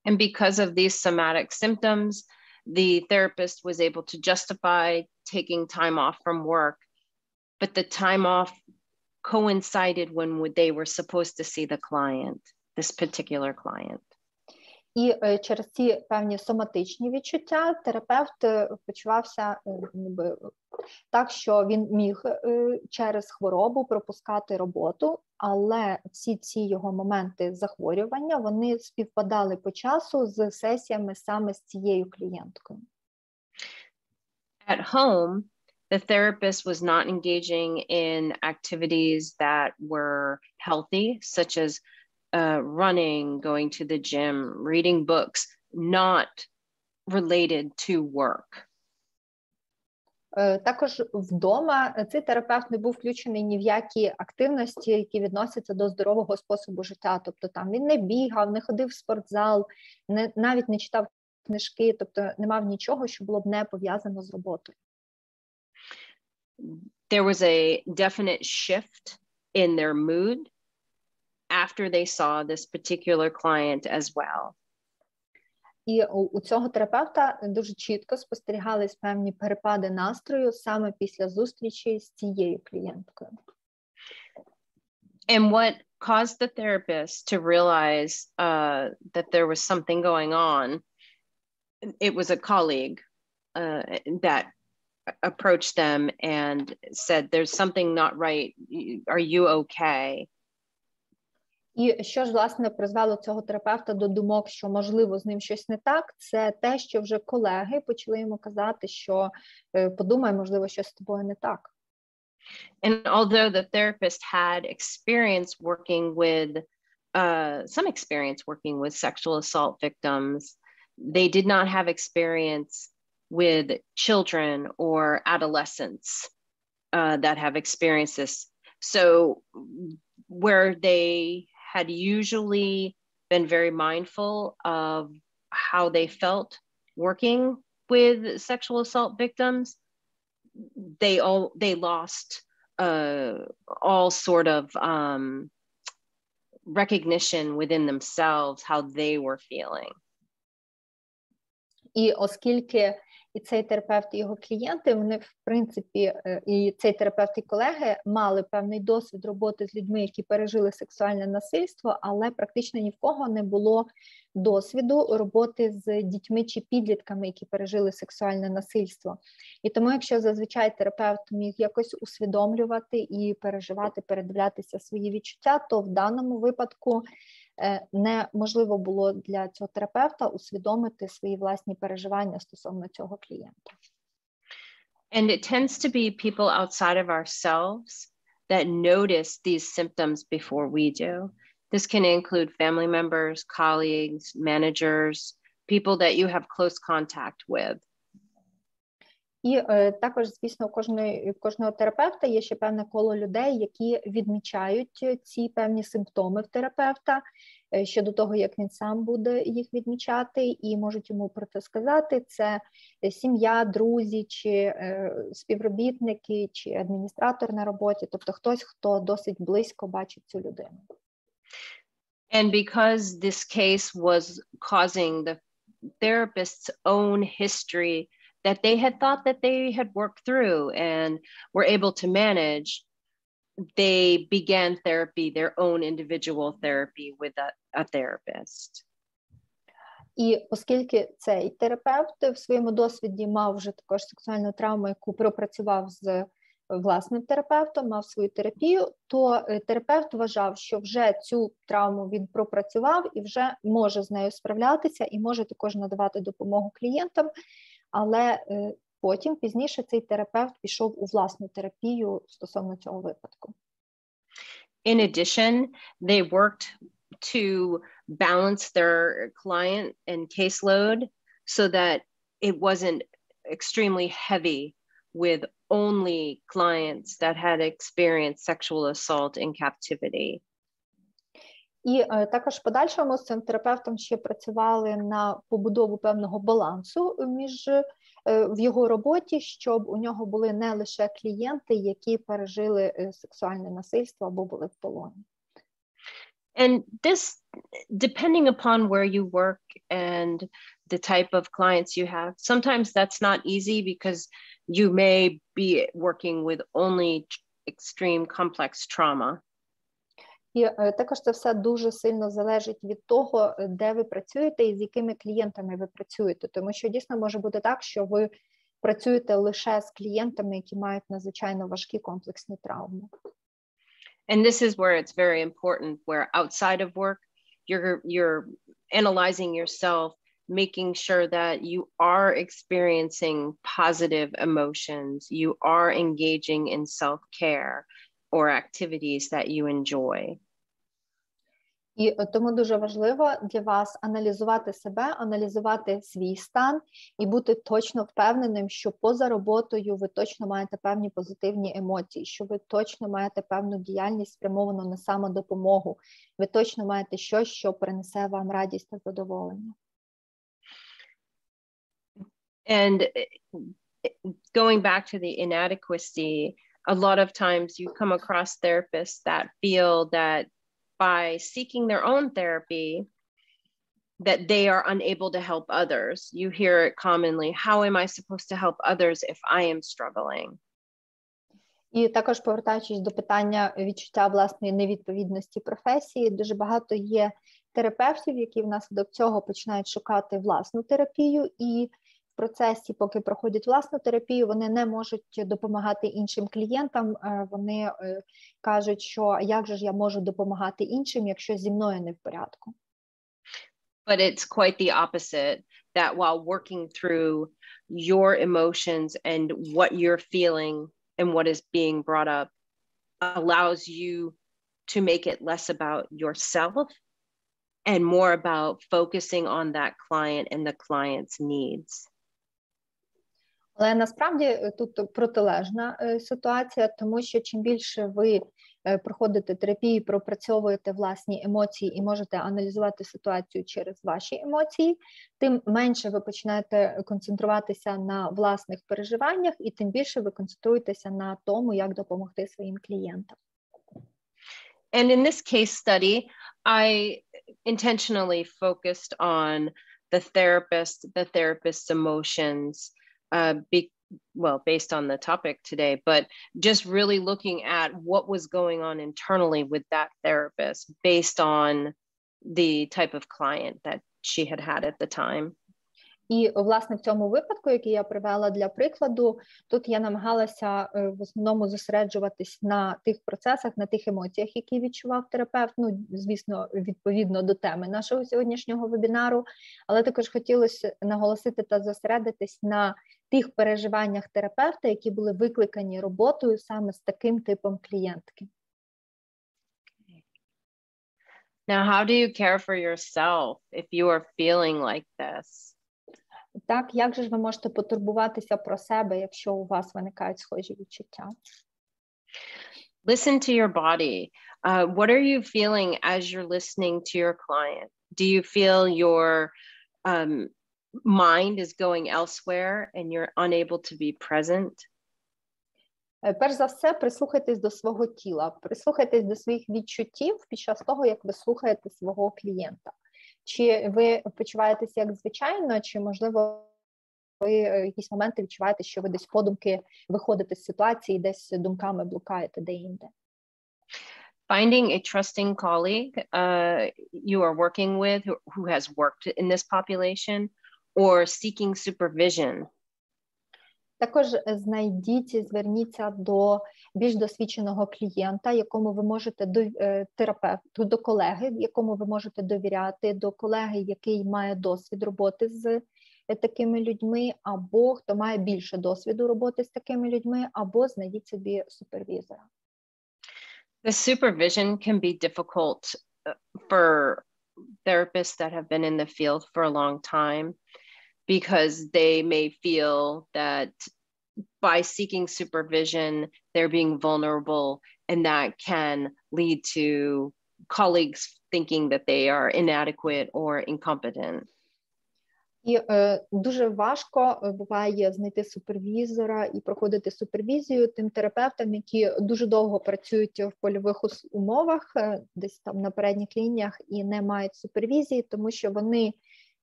And because of these somatic symptoms, the therapist was able to justify taking time off from work, but the time off coincided when they were supposed to see the client, this particular client. І через ці певні соматичні відчуття терапевт почувався так, що він міг через хворобу пропускати роботу, але всі ці його моменти захворювання, вони співпадали по часу з сесіями саме з цією клієнткою. At home, the therapist was not engaging in activities that were healthy, such as running, going to the gym, reading books, not related to work. Також вдома цей терапевт не був включений ні в які активності, які відносяться до здорового способу життя. Тобто там він не бігав, не ходив в спортзал, навіть не читав книжки, тобто не мав нічого, що було б не пов'язано з роботою. There was a definite shift in their mood after they saw this particular client as well. І у цього терапевта дуже чітко спостерігались певні перепади настрою саме після зустрічі з цією клієнткою. And what caused the therapist to realize that there was something going on, it was a colleague that approached them and said, there's something not right. Are you okay? І що ж, власне, призвело цього терапевта до думок, що, можливо, з ним щось не так, це те, що вже колеги почали йому казати, що подумай, можливо, щось з тобою не так. And although the therapist had experience working with, some experience working with sexual assault victims, they did not have experience with children or adolescents that have experienced this. So where they had usually been very mindful of how they felt working with sexual assault victims, they lost all sort of recognition within themselves how they were feeling. І оскільки і цей терапевт, і його клієнти, вони, в принципі, і цей терапевт, і колеги мали певний досвід роботи з людьми, які пережили сексуальне насильство, але практично ні в кого не було досвіду роботи з дітьми чи підлітками, які пережили сексуальне насильство. І тому, якщо зазвичай терапевт міг якось усвідомлювати і переживати, передивлятися свої відчуття, то в даному випадку неможливо було для цього терапевта усвідомити свої власні переживання стосовно цього клієнта. And it tends to be people outside of ourselves that notice these symptoms before we do. This can include family members, colleagues, managers, people that you have close contact with. І також, звісно, у кожного терапевта є ще певне коло людей, які відмічають ці певні симптоми в терапевта, щодо того, як він сам буде їх відмічати, і можуть йому про це сказати. Це сім'я, друзі, чи співробітники, чи адміністратор на роботі, тобто хтось, хто досить близько бачить цю людину. And because this case was causing the therapist's own history that they had thought that they had worked through and were able to manage, they began therapy, their own individual therapy with a therapist. І оскільки цей терапевт в своєму досвіді мав вже також сексуальну травму, яку пропрацював з власним терапевтом, мав свою терапію, то терапевт вважав, що вже цю травму він пропрацював і вже може з нею справлятися і може також надавати допомогу клієнтам, але потім, пізніше, цей терапевт пішов у власну терапію стосовно цього випадку. In addition, they worked to balance their client and caseload so that it wasn't extremely heavy with only clients that had experienced sexual assault in captivity. І також в подальшому з цим терапевтом ще працювали на побудову певного балансу в його роботі, щоб у нього були не лише клієнти, які пережили сексуальне насильство або були в полоні. And this, depending upon where you work and the type of clients you have, sometimes that's not easy because you may be working with only extreme complex trauma. І також це все дуже сильно залежить від того, де ви працюєте і з якими клієнтами ви працюєте. Тому що дійсно може бути так, що ви працюєте лише з клієнтами, які мають надзвичайно важкі комплексні травми. And this is where it's very important, where outside of work, you're analyzing yourself, making sure that you are experiencing positive emotions, you are engaging in self-care or activities that you enjoy. І тому дуже важливо для вас аналізувати себе, аналізувати свій стан і бути точно впевненим, що поза роботою ви точно маєте певні позитивні емоції, що ви точно маєте певну діяльність спрямовану на самодопомогу, ви точно маєте щось, що принесе вам радість та задоволення. And going back to the inadequacy, a lot of times you come across therapists that feel that by seeking their own therapy, that they are unable to help others. You hear it commonly, how am I supposed to help others if I am struggling? І також повертаючись до питання відчуття власної невідповідності професії, дуже багато є терапевтів, які внаслідок цього починають шукати власну терапію, і в процесі, поки проходять власну терапію, вони не можуть допомагати іншим клієнтам, вони кажуть, що як же ж я можу допомагати іншим, якщо зі мною не в порядку. But it's quite the opposite, that while working through your emotions and what you're feeling and what is being brought up allows you to make it less about yourself and more about focusing on that client and the client's needs. Але насправді тут протилежна ситуація, тому що чим більше ви проходите терапію, пропрацьовуєте власні емоції і можете аналізувати ситуацію через ваші емоції, тим менше ви починаєте концентруватися на власних переживаннях і тим більше ви концентруєтеся на тому, як допомогти своїм клієнтам. And in this case study, I intentionally focused on the therapist's emotions, based on the topic today, but just really looking at what was going on internally with that therapist based on the type of client that she had had at the time. І, власне, в цьому випадку, який я привела для прикладу, тут я намагалася в основному зосереджуватись на тих процесах, на тих емоціях, які відчував терапевт, ну, звісно, відповідно до теми нашого сьогоднішнього вебінару, але також хотілося наголосити та зосередитись на тих переживаннях терапевта, які були викликані роботою саме з таким типом клієнтки. Now, how do you care for yourself if you are feeling like this? Так, як же ж ви можете потурбуватися про себе, якщо у вас виникають схожі відчуття? Listen to your body. What are you feeling as you're listening to your client? Do you feel your mind is going elsewhere and you're unable to be present? Перш за все, прислухайтесь до свого тіла, прислухайтесь до своїх відчуттів під час того, як ви слухаєте свого клієнта. Чи ви почуваєтеся як звичайно, чи, можливо, ви якісь моменти відчуваєте, що ви десь подумки виходите з ситуації, десь думками блукаєте де-інде? Finding a trusting colleague you are working with who has worked in this population, or seeking supervision. Також знайдіть, зверніться до більш досвідченого клієнта, якому ви можете терапевту, до колеги, якому ви можете довіряти, до колеги, який має досвід роботи з такими людьми, або хто має більше досвіду роботи з такими людьми, або знайдіть собі супервізора. The supervision can be difficult for therapists that have been in the field for a long time, because they may feel that by seeking supervision, they're being vulnerable, and that can lead to colleagues thinking that they are inadequate or incompetent. І дуже важко буває знайти супервізора і проходити супервізію тим терапевтам, які дуже довго працюють в польових умовах, десь там на передніх лініях, і не мають супервізії, тому що вони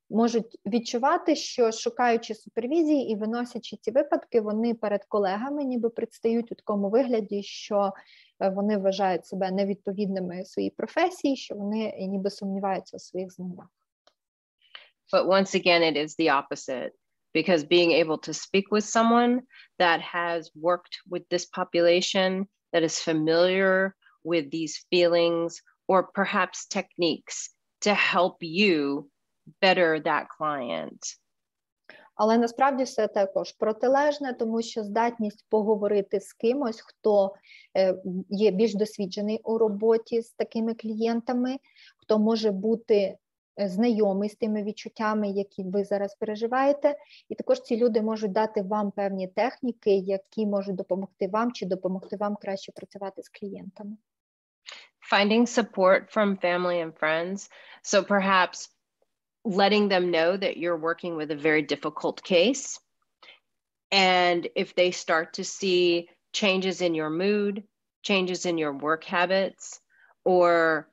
можуть відчувати, що шукаючи супервізії і виносячи ці випадки, вони перед колегами ніби предстають у такому вигляді, що вони вважають себе невідповідними своїй професії, що вони ніби сумніваються у своїх знаннях. But once again, it is the opposite, because being able to speak with someone that has worked with this population, that is familiar with these feelings, or perhaps techniques to help you better that client. Але насправді все також протилежне, тому що здатність поговорити з кимось, хто є більш досвідчений у роботі з такими клієнтами, хто може бути знайомий з тими відчуттями, які ви зараз переживаєте, і також ці люди можуть дати вам певні техніки, які можуть допомогти вам чи допомогти вам краще працювати з клієнтами. Finding support from family and friends, so perhaps letting them know that you're working with a very difficult case, and if they start to see changes in your mood, changes in your work habits, or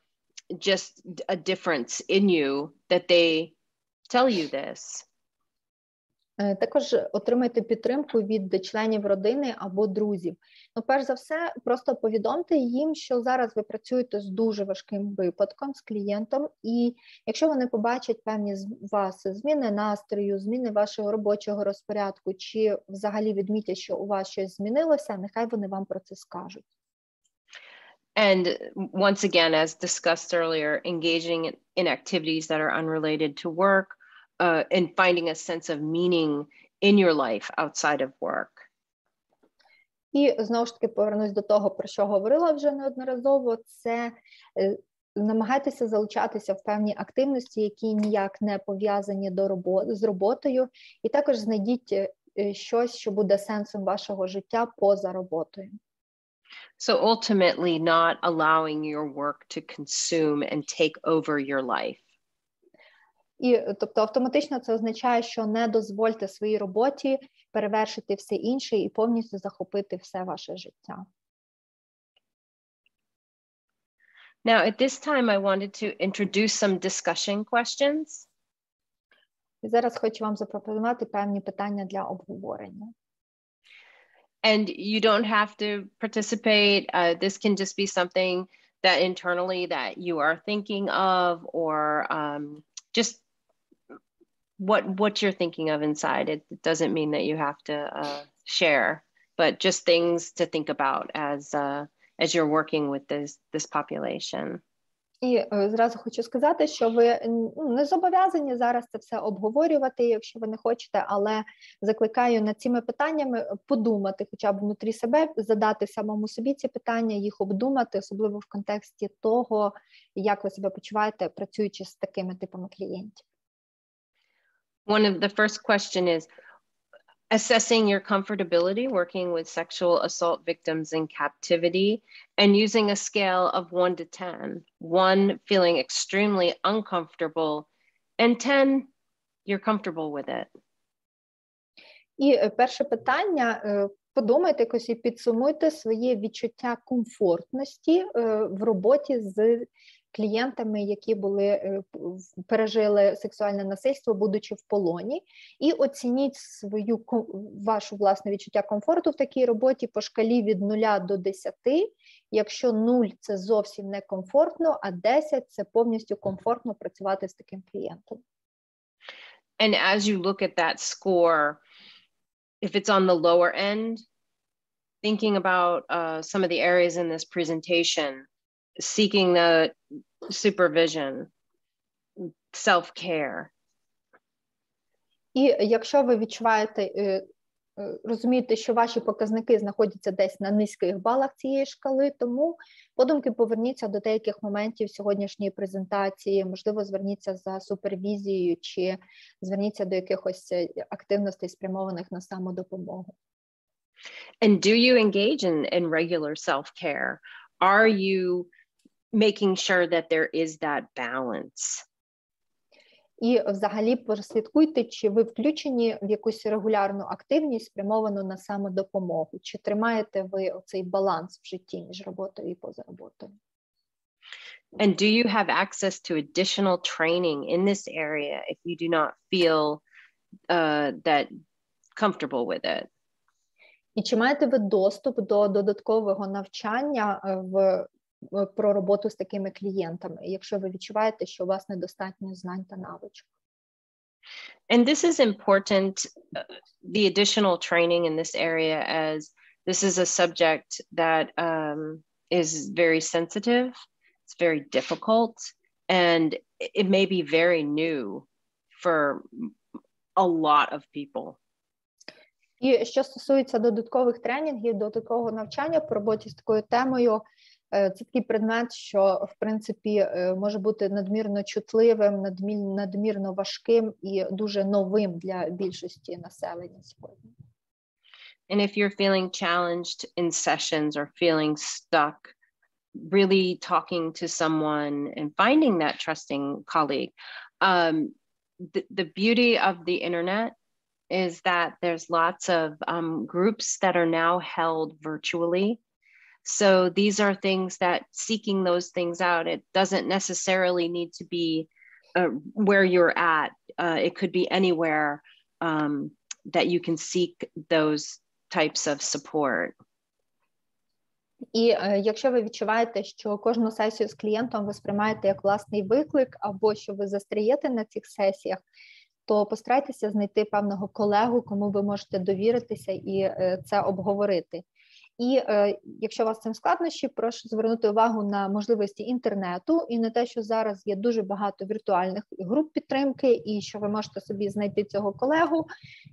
just a difference in you, that they tell you this. Також отримайте підтримку від членів родини або друзів. Ну, перш за все, просто повідомте їм, що зараз ви працюєте з дуже важким випадком, з клієнтом, і якщо вони побачать певні з вас зміни настрою, зміни вашого робочого розпорядку, чи взагалі відмітять, що у вас щось змінилося, нехай вони вам про це скажуть. And once again, as discussed earlier, engaging in activities that are unrelated to work, and finding a sense of meaning in your life outside of work. І знову ж таки повернусь до того, про що говорила вже неодноразово, це намагайтеся залучатися в певні активності, які ніяк не пов'язані з роботою, і також знайдіть щось, що буде сенсом вашого життя поза роботою. So ultimately not allowing your work to consume and take over your life. І, тобто, автоматично це означає, що не дозвольте своїй роботі перевершити все інше і повністю захопити все ваше життя. Now, at this time, I wanted to introduce some discussion questions. І зараз хочу вам запропонувати певні питання для обговорення. And you don't have to participate. This can just be something that internally that you are thinking of, or just what you're thinking of inside. It doesn't mean that you have to share, but just things to think about as you're working with this population. І зразу хочу сказати, що ви не зобов'язані зараз це все обговорювати, якщо ви не хочете, але закликаю над цими питаннями подумати, хоча б внутрі себе, задати самому собі ці питання, їх обдумати, особливо в контексті того, як ви себе почуваєте, працюючи з такими типами клієнтів. One of the first question is assessing your comfortability working with sexual assault victims in captivity and using a scale of 1 to 10. 1 feeling extremely uncomfortable and 10 you're comfortable with it. І перше питання, подумайте якось і підсумуйте своє відчуття комфортності в роботі з клієнтами, які пережили сексуальне насильство, будучи в полоні, і оцініть вашу власне відчуття комфорту в такій роботі по шкалі від 0 до 10, якщо 0 – це зовсім некомфортно, а 10 – це повністю комфортно працювати з таким клієнтом. And as you look at that score, if it's on the lower end, thinking about some of the areas in this presentation, seeking the supervision, self-care. І якщо ви відчуваєте, розумієте, що ваші показники знаходяться десь на низьких балах цієї шкали, тому подумки поверніться до деяких моментів сьогоднішньої презентації, можливо, зверніться за супервізією чи зверніться до якихось активностей, спрямованих на самодопомогу. And do you engage in regular self-care? Are you making sure that there is that balance? І взагалі прослідкуйте, чи ви включені в якусь регулярну активність, спрямовану на самодопомогу, чи тримаєте ви оцей баланс в житті між роботою і поза роботою. And do you have access to additional training in this area if you do not feel that comfortable with it? І чи маєте ви доступ до додаткового навчання про роботу з такими клієнтами, якщо ви відчуваєте, що у вас недостатньо знань та навичок? And this is important, the additional training in this area, as this is a subject that is very sensitive, it's very difficult, and it may be very new for a lot of people. І що стосується додаткових тренінгів, додаткового навчання по роботі з такою темою, це такий предмет, що, в принципі, може бути надмірно чутливим, надмірно важким і дуже новим для більшості населення сьогодні. And if you're feeling challenged in sessions or feeling stuck, really talking to someone and finding that trusting colleague. The beauty of the internet is that there's lots of groups that are now held virtually. So these are things that seeking those things out, it doesn't necessarily need to be where you're at. It could be anywhere that you can seek those types of support. І якщо ви відчуваєте, що кожну сесію з клієнтом ви сприймаєте як власний виклик, або що ви застряєте на цих сесіях, то постарайтеся знайти певного колегу, кому ви можете довіритися і це обговорити. І якщо у вас з цим складнощі, прошу звернути увагу на можливості інтернету і на те, що зараз є дуже багато віртуальних груп підтримки, і що ви можете собі знайти цього колегу,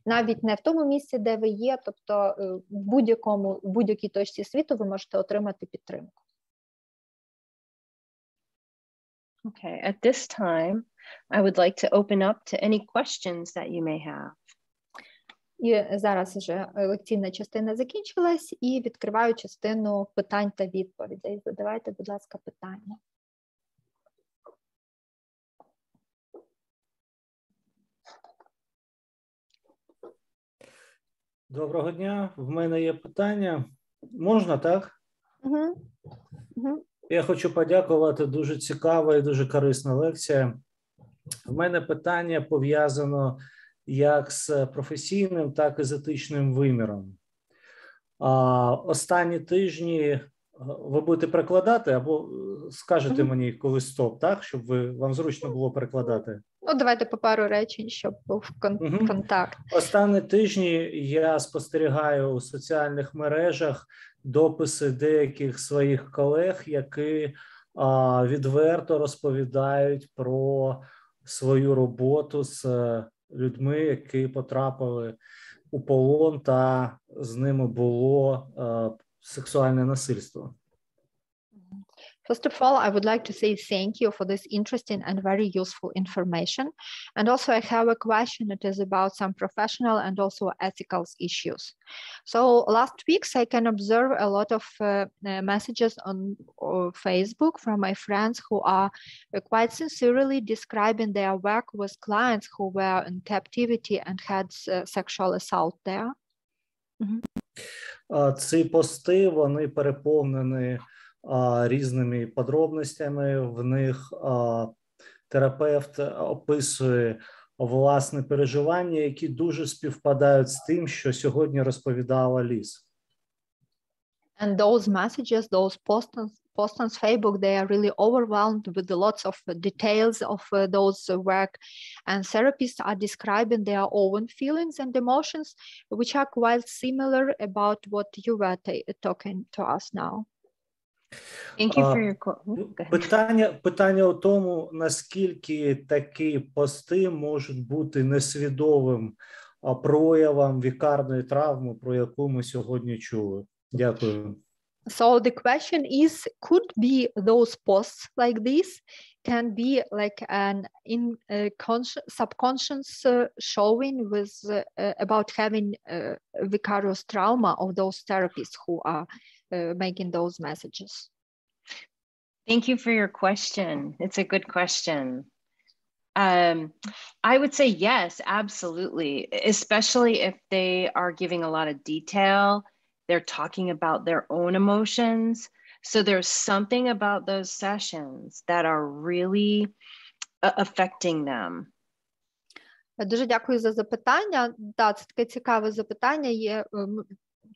навіть не в тому місці, де ви є, тобто в будь-якій точці світу ви можете отримати підтримку. Okay, at this time, I would like to open up to any questions that you may have. І зараз вже лекційна частина закінчилась, і відкриваю частину питань та відповідей. Задавайте, будь ласка, питання. Доброго дня, в мене є питання. Можна, так? Угу. Я хочу подякувати, дуже цікава і дуже корисна лекція. В мене питання пов'язано як з професійним, так і з етичним виміром. Останні тижні ви будете перекладати або скажете мені, коли стоп, так? Щоб вам зручно було перекладати. Ну, давайте по пару речень, щоб був контакт. Останні тижні я спостерігаю у соціальних мережах дописи деяких своїх колег, які відверто розповідають про свою роботу з людьми, які потрапили у полон, та з ними було сексуальне насильство. First of all, I would like to say thank you for this interesting and very useful information. And also I have a question. It is about some professional and also ethical issues. So last weeks, I can observe a lot of messages on Facebook from my friends who are quite sincerely describing their work with clients who were in captivity and had sexual assault there. Ці пости, вони переповнені різними подробностями. В них терапевт описує власне переживання, які дуже співпадають з тим, що сьогодні розповідала Ліз. And those messages, those posts on Facebook, they are really overwhelmed with lots of details of those work. And therapists are describing their own feelings and emotions, which are quite similar about what you were talking to us now. Thank you for your Питання у тому, наскільки такі пости можуть бути несвідомим проявом вікарної травми, про яку ми сьогодні чули. Дякую. So the question is, could be those posts like this can be like an subconscious showing with about having vicarious trauma of those therapists who are making those messages? Thank you for your question. It's a good question. I would say yes, absolutely, especially if they are giving a lot of detail. They're talking about their own emotions. So there's something about those sessions that are really affecting them. Дуже дякую за запитання. Да, це таке цікаве запитання. Є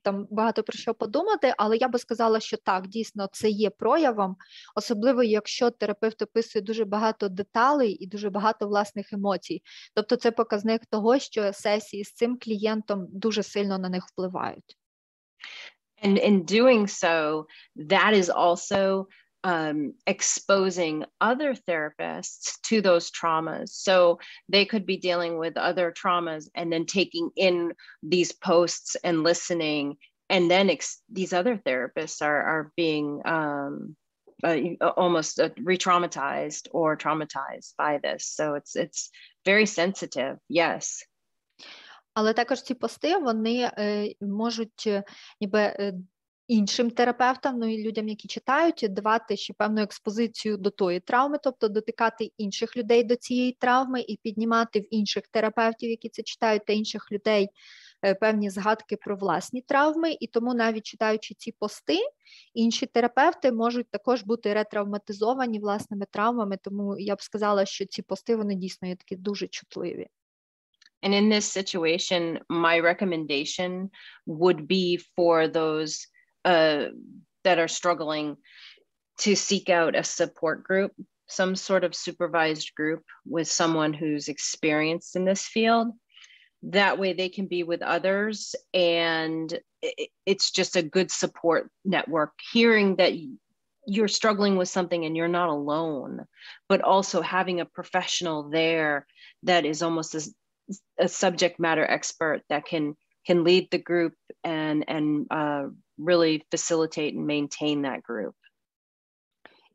там багато про що подумати, але я би сказала, що так, дійсно, це є проявом, особливо якщо терапевт описує дуже багато деталей і дуже багато власних емоцій. Тобто це показник того, що сесії з цим клієнтом дуже сильно на них впливають. And in doing so, that is also exposing other therapists to those traumas. So they could be dealing with other traumas and then taking in these posts and listening. And then these other therapists are being almost re-traumatized or traumatized by this. So it's very sensitive, yes. Але також ці пости, вони можуть ніби іншим терапевтам, ну і людям, які читають, давати ще певну експозицію до тої травми, тобто дотикати інших людей до цієї травми і піднімати в інших терапевтів, які це читають, та інших людей певні згадки про власні травми. І тому навіть читаючи ці пости, інші терапевти можуть також бути ретравматизовані власними травмами, тому я б сказала, що ці пости, вони дійсно є такі дуже чутливі. And in this situation, my recommendation would be for those that are struggling to seek out a support group, some sort of supervised group with someone who's experienced in this field. That way they can be with others, and it's just a good support network. Hearing that you're struggling with something and you're not alone, but also having a professional there that is almost a subject matter expert that can lead the group and really facilitate and maintain that group.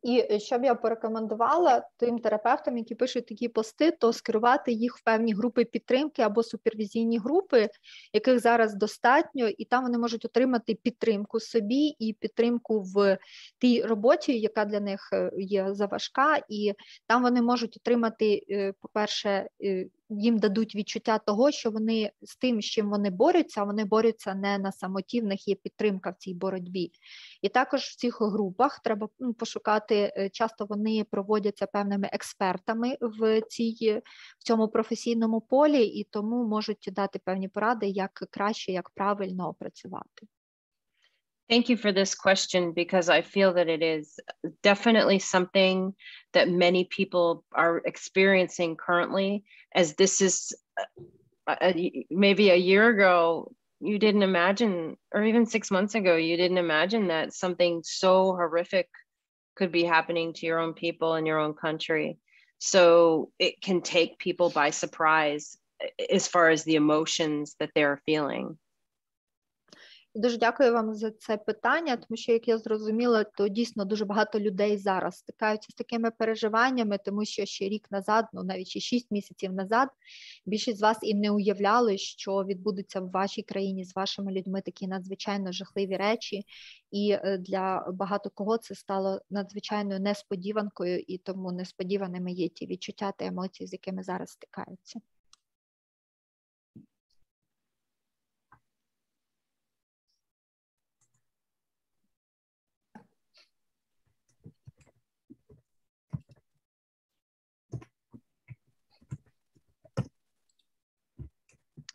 І що б я порекомендувала тим терапевтам, які пишуть такі пости, то скерувати їх в певні групи підтримки або супервізійні групи, яких зараз достатньо, і там вони можуть отримати підтримку собі і підтримку в тій роботі, яка для них є заважка, і там вони можуть отримати, по-перше, їм дадуть відчуття того, що вони з тим, з чим вони борються не на самоті, в них є підтримка в цій боротьбі. І також в цих групах треба пошукати, часто вони проводяться певними експертами в цьому професійному полі, і тому можуть дати певні поради, як краще, як правильно працювати. Thank you for this question, because I feel that it is definitely something that many people are experiencing currently, as this is maybe a year ago, you didn't imagine, or even 6 months ago, you didn't imagine that something so horrific could be happening to your own people in your own country. So it can take people by surprise as far as the emotions that they're feeling. Дуже дякую вам за це питання, тому що, як я зрозуміла, то дійсно дуже багато людей зараз стикаються з такими переживаннями, тому що ще рік назад, ну навіть ще 6 місяців назад, більшість з вас і не уявляли, що відбудуться в вашій країні з вашими людьми такі надзвичайно жахливі речі, і для багато кого це стало надзвичайною несподіванкою, і тому несподіваними є ті відчуття та емоції, з якими зараз стикаються.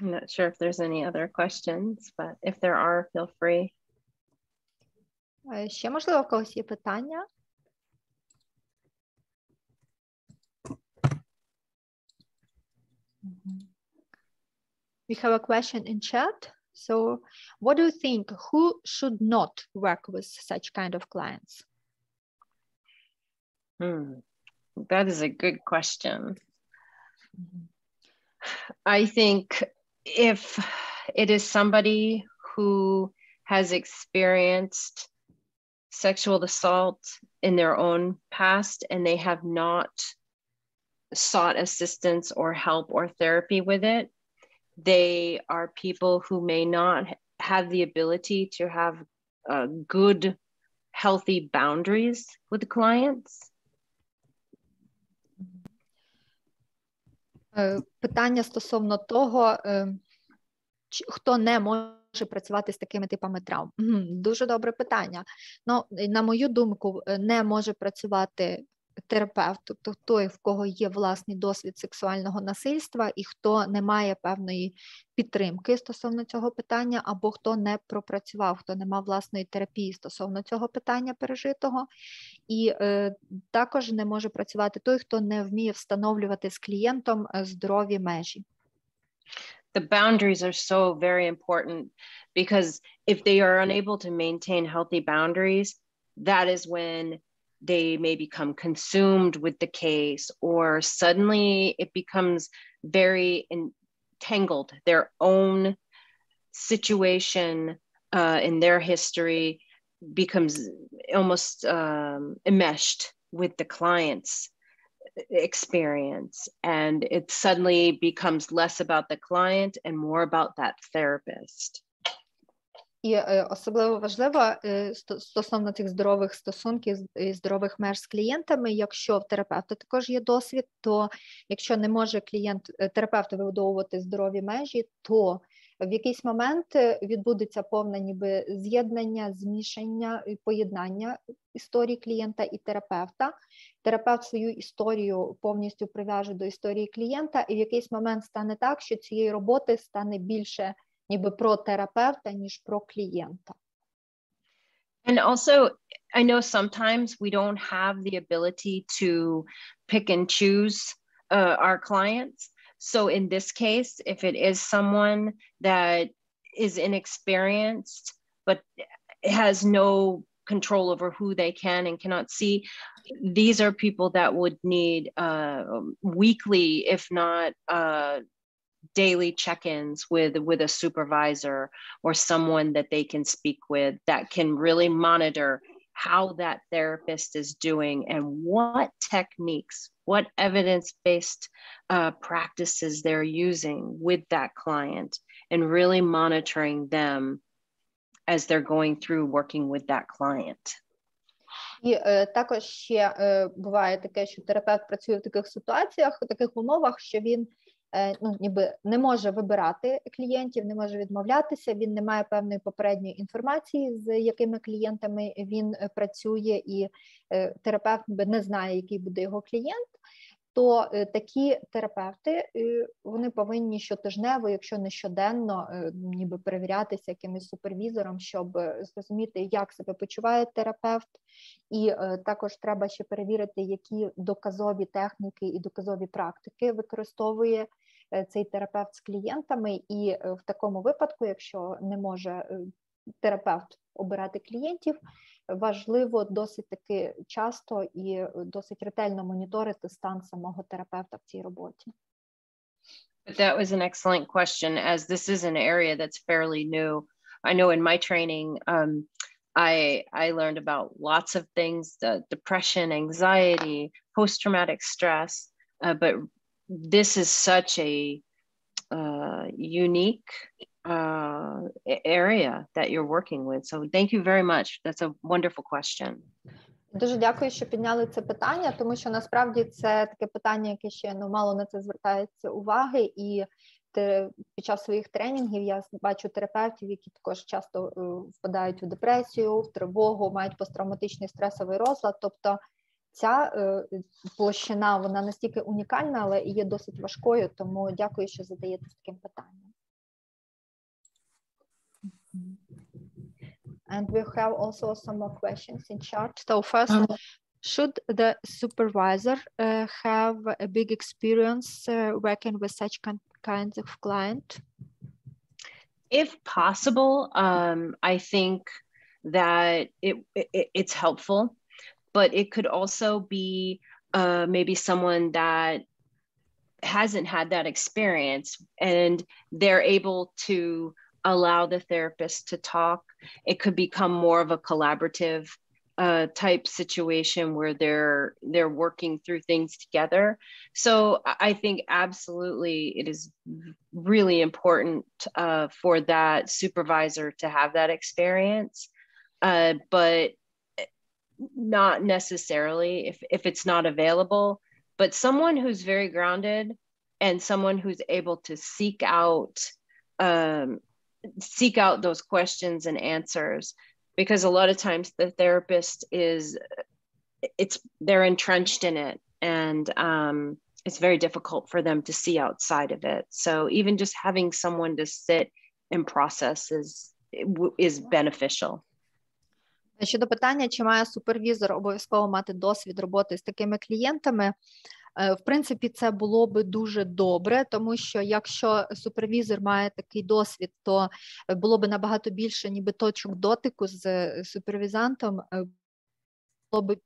I'm not sure if there's any other questions, but if there are, feel free. Ще, можливо, в когось є питання? We have a question in chat. So, what do you think? Who should not work with such kind of clients? That is a good question. I think if it is somebody who has experienced sexual assault in their own past and they have not sought assistance or help or therapy with it, they are people who may not have the ability to have good, healthy boundaries with clients. Питання стосовно того, хто не може працювати з такими типами травм. Дуже добре питання. Ну, на мою думку, не може працювати терапевт, тобто той, в кого є власний досвід сексуального насильства і хто не має певної підтримки стосовно цього питання, або хто не пропрацював, хто не мав власної терапії стосовно цього питання пережитого. І також не може працювати той, хто не вміє встановлювати з клієнтом здорові межі. The boundaries are so very important because if they are unable to maintain healthy boundaries, that is when they may become consumed with the case, or suddenly it becomes very entangled. Their own situation in their history becomes almost enmeshed with the client's experience, and it suddenly becomes less about the client and more about that therapist. І особливо важливо стосовно цих здорових стосунків і здорових меж з клієнтами, якщо в терапевта також є досвід, то якщо не може терапевт вибудовувати здорові межі, то в якийсь момент відбудеться повне ніби з'єднання, змішання і поєднання історії клієнта і терапевта. Терапевт свою історію повністю прив'яже до історії клієнта, і в якийсь момент стане так, що цієї роботи стане більше ніби про терапевта, ніж про клієнта. And also, I know sometimes we don't have the ability to pick and choose our clients. So in this case, if it is someone that is inexperienced, but has no control over who they can and cannot see, these are people that would need weekly, if not daily check-ins with a supervisor or someone that they can speak with that can really monitor how that therapist is doing and what techniques, what evidence-based practices they're using with that client, and really monitoring them as they're going through working with that client. І також ще буває таке, що терапевт працює в таких ситуаціях, в таких умовах, що він ніби не може вибирати клієнтів, не може відмовлятися, він не має певної попередньої інформації, з якими клієнтами він працює, і терапевт не знає, який буде його клієнт, то такі терапевти, вони повинні щотижнево, якщо не щоденно, ніби перевірятися якимось супервізором, щоб зрозуміти, як себе почуває терапевт, і також треба ще перевірити, які доказові техніки і доказові практики використовує цей терапевт з клієнтами, і в такому випадку, якщо не може терапевт обирати клієнтів, важливо досить таки часто і досить ретельно моніторити стан самого терапевта в цій роботі. But that was an excellent question, as this is an area that's fairly new. I know in my training, I learned about lots of things, depression, anxiety, post-traumatic stress, but this is such a unique area that you're working with. So thank you very much. That's a wonderful question. Дуже дякую, що підняли це питання, тому що насправді це таке питання, яке ще мало на це звертається уваги, і під час своїх тренінгів я бачу терапевтів, які також часто впадають у депресію, в тривогу, мають посттравматичний стресовий розлад, тобто ця площина, вона настільки унікальна, але і є досить важкою, тому дякую, що задаєте таким питанням. And we have also some more questions in chat. So first, should the supervisor have a big experience working with such kinds of client? If possible, I think that it's helpful, but it could also be maybe someone that hasn't had that experience and they're able to allow the therapist to talk. It could become more of a collaborative type situation where they're working through things together. So I think absolutely it is really important for that supervisor to have that experience, but not necessarily if it's not available, but someone who's very grounded and someone who's able to seek out those questions and answers. Because a lot of times the therapist they're entrenched in it, and it's very difficult for them to see outside of it. So even just having someone to sit and process is beneficial. Щодо питання, чи має супервізор обов'язково мати досвід роботи з такими клієнтами, в принципі, це було би дуже добре, тому що якщо супервізор має такий досвід, то було би набагато більше ніби точок дотику з супервізантом,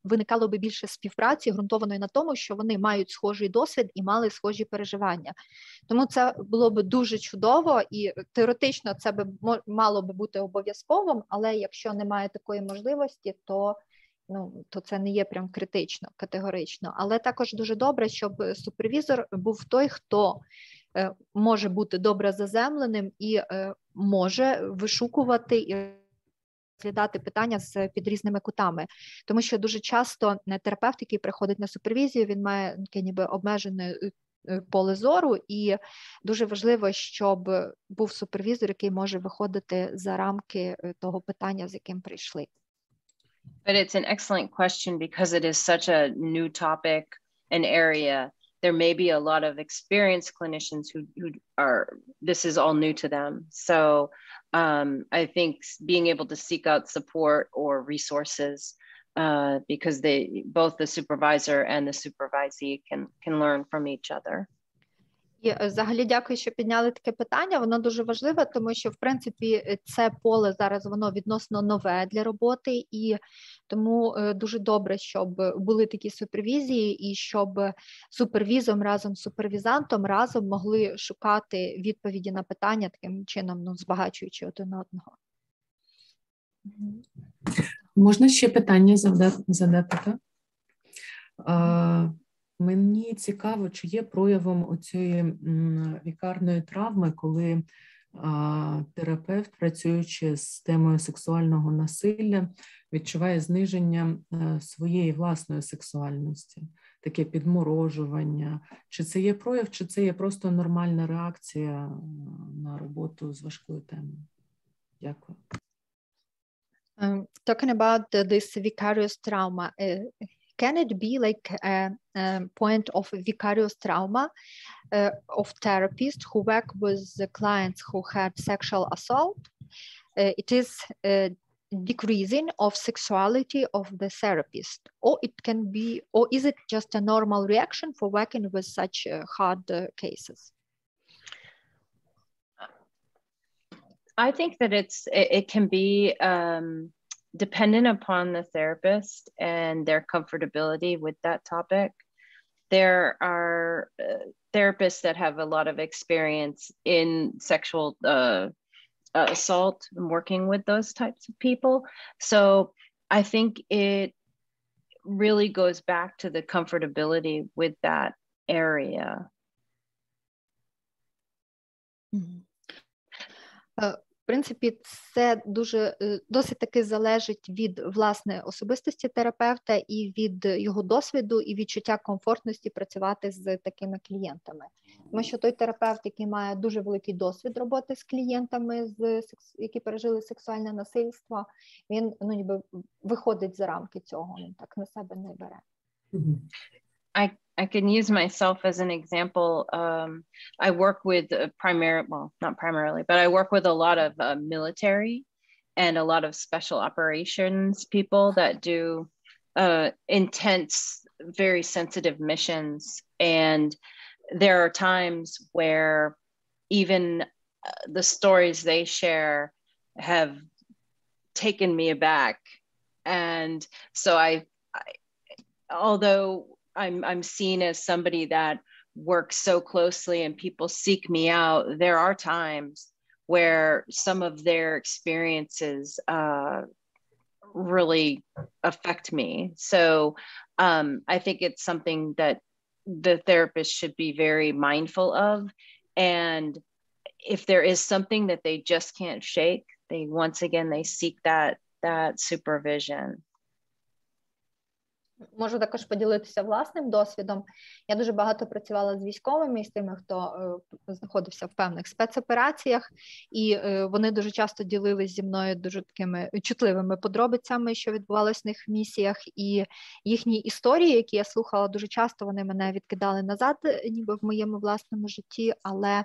виникало би більше співпраці, ґрунтованої на тому, що вони мають схожий досвід і мали схожі переживання. Тому це було б дуже чудово, і теоретично це мало би бути обов'язковим, але якщо немає такої можливості, то це не є прям критично, категорично. Але також дуже добре, щоб супервізор був той, хто може бути добре заземленим і може вишукувати і розглядати питання під різними кутами. Тому що дуже часто терапевт, який приходить на супервізію, він має ніби обмежене поле зору, і дуже важливо, щоб був супервізор, який може виходити за рамки того питання, з яким прийшли. But it's an excellent question because it is such a new topic and area. There may be a lot of experienced clinicians who this is all new to them. So I think being able to seek out support or resources because both the supervisor and the supervisee can learn from each other. І взагалі дякую, що підняли таке питання. Воно дуже важливе, тому що, в принципі, це поле зараз воно відносно нове для роботи, і тому дуже добре, щоб були такі супервізії, і щоб супервізом разом з супервізантом разом могли шукати відповіді на питання таким чином, збагачуючи один одного. Можна ще питання задати? Мені цікаво, чи є проявом оцієї вікарної травми, коли терапевт, працюючи з темою сексуального насилля, відчуває зниження своєї власної сексуальності, таке підморожування. Чи це є прояв, чи це є просто нормальна реакція на роботу з важкою темою? Дякую. Talking about this vicarious trauma, can it be like a point of vicarious trauma of therapists who work with the clients who had sexual assault? It is decreasing of sexuality of the therapist, or it can be, or is it just a normal reaction for working with such hard cases? I think that it can be dependent upon the therapist and their comfortability with that topic. There are therapists that have a lot of experience in sexual assault and working with those types of people. So I think it really goes back to the comfortability with that area. В принципі, це досить таки залежить від власне особистості терапевта і від його досвіду і відчуття комфортності працювати з такими клієнтами. Тому що той терапевт, який має дуже великий досвід роботи з клієнтами, які пережили сексуальне насильство, він ніби виходить за рамки цього, він так на себе не бере. I can use myself as an example. I work with not primarily, but I work with a lot of military, and a lot of special operations people that do intense, very sensitive missions. And there are times where even the stories they share have taken me aback. And so although I'm seen as somebody that works so closely and people seek me out, there are times where some of their experiences really affect me. So I think it's something that the therapist should be very mindful of. And if there is something that they just can't shake, they seek that supervision. Можу також поділитися власним досвідом. Я дуже багато працювала з військовими і з тими, хто знаходився в певних спецопераціях, і вони дуже часто ділились зі мною дуже такими чутливими подробицями, що відбувалось в них в місіях, і їхні історії, які я слухала дуже часто, вони мене відкидали назад, ніби в моєму власному житті, але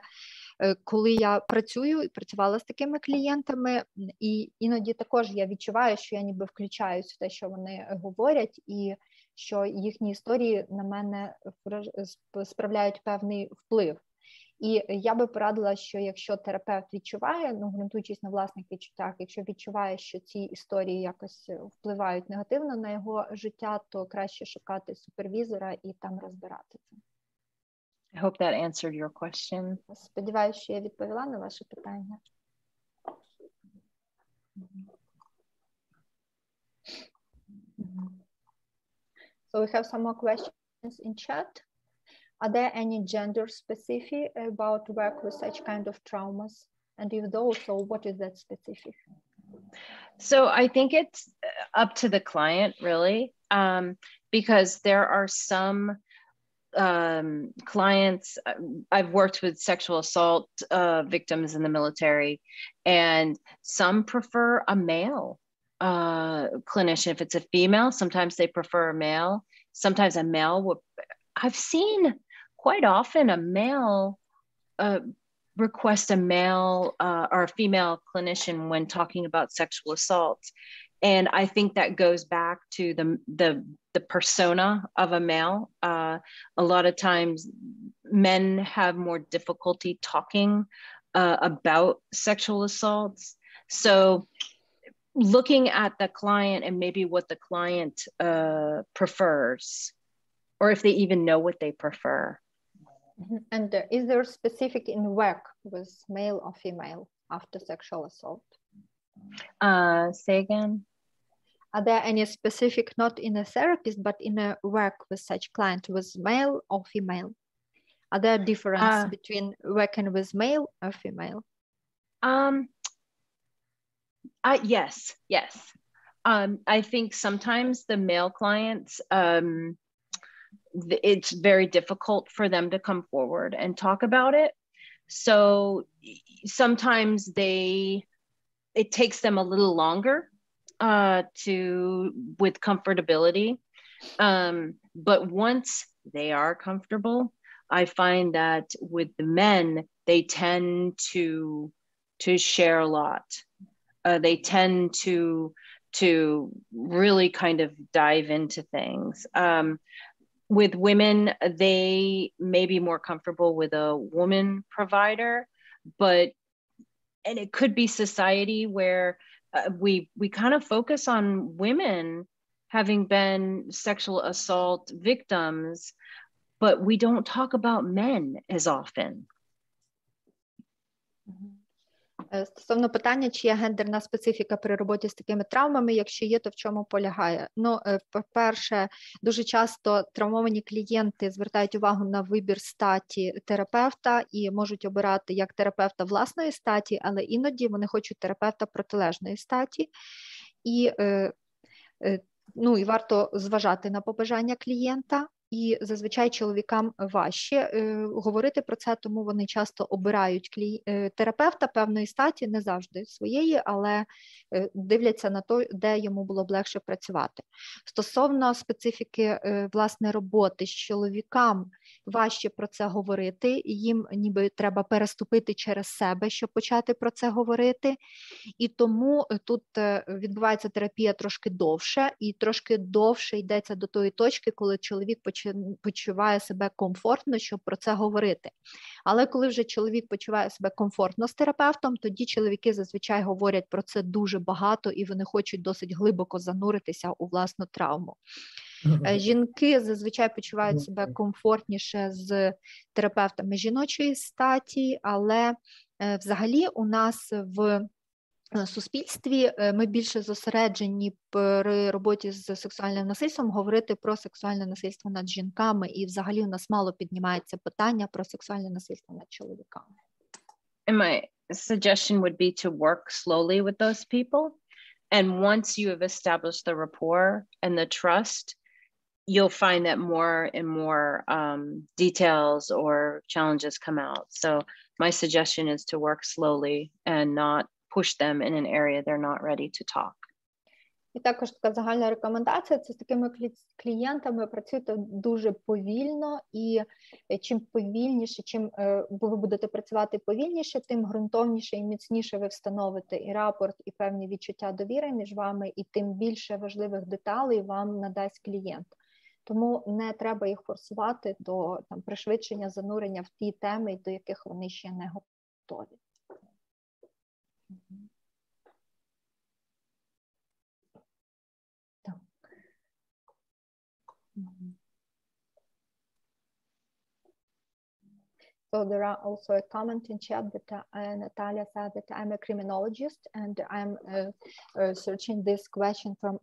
коли я працюю і працювала з такими клієнтами, і іноді також я відчуваю, що я ніби включаюсь в те, що вони говорять, і що їхні історії на мене справляють певний вплив. І я би порадила, що якщо терапевт відчуває, ґрунтуючись на власних відчуттях, якщо відчуває, що ці історії якось впливають негативно на його життя, то краще шукати супервізора і там розбирати це. I hope that answered your question. Сподіваюся, що я відповіла на ваше питання. So we have some more questions in chat. Are there any gender specific about work with such kind of traumas? And if those, so what is that specific? So I think it's up to the client, really, because there are some clients. I've worked with sexual assault victims in the military, and some prefer a male clinician. If it's a female, sometimes they prefer a male. Sometimes a male I've seen quite often a male request a male or a female clinician when talking about sexual assault. And I think that goes back to the persona of a male. A lot of times men have more difficulty talking about sexual assaults. So looking at the client and maybe what the client prefers, or if they even know what they prefer. And is there specific in work with male or female after sexual assault? Say again? Are there any specific, not in a therapist, but in a work with such client, with male or female? Are there differences between working with male or female? Yes. I think sometimes the male clients, it's very difficult for them to come forward and talk about it. So sometimes it takes them a little longer with comfortability. But once they are comfortable, I find that with the men, they tend to share a lot. They tend to really kind of dive into things. With women, they may be more comfortable with a woman provider, and it could be society where we kind of focus on women having been sexual assault victims, but we don't talk about men as often. Стосовно питання, чи є гендерна специфіка при роботі з такими травмами, якщо є, то в чому полягає? Ну, по-перше, дуже часто травмовані клієнти звертають увагу на вибір статі терапевта і можуть обирати як терапевта власної статі, але іноді вони хочуть терапевта протилежної статі. І варто зважати на побажання клієнта. і зазвичай чоловікам важче говорити про це, тому вони часто обирають терапевта певної статі, не завжди своєї, але дивляться на те, де йому було б легше працювати. Стосовно специфіки, власне, роботи з чоловікам, важче про це говорити, їм ніби треба переступити через себе, щоб почати про це говорити, і тому тут відбувається терапія трошки довше, і трошки довше йдеться до тої точки, коли чоловік почуває себе комфортно, щоб про це говорити. Але коли вже чоловік почуває себе комфортно з терапевтом, тоді чоловіки зазвичай говорять про це дуже багато, і вони хочуть досить глибоко зануритися у власну травму. Жінки зазвичай почувають себе комфортніше з терапевтами жіночої статі, але взагалі у нас в суспільстві ми більше зосереджені при роботі з сексуальним насильством говорити про сексуальне насильство над жінками, і взагалі у нас мало піднімається питання про сексуальне насильство над чоловіками. And my suggestion would be to work slowly with those people. And once you have established the rapport and the trust, you'll find that more and more details or challenges come out. So my suggestion is to work slowly and not push them in an area they're not ready to talk. І також така загальна рекомендація – це з такими клієнтами працюйте дуже повільно, і чим повільніше, чим ви будете працювати повільніше, тим ґрунтовніше і міцніше ви встановите і рапорт, і певні відчуття довіри між вами, і тим більше важливих деталей вам надасть клієнт. Тому не треба їх форсувати до пришвидшення занурення в ті теми, до яких вони ще не готові. So there are also a comment in chat that Natalia said that I'm a criminologist and I'm searching this question from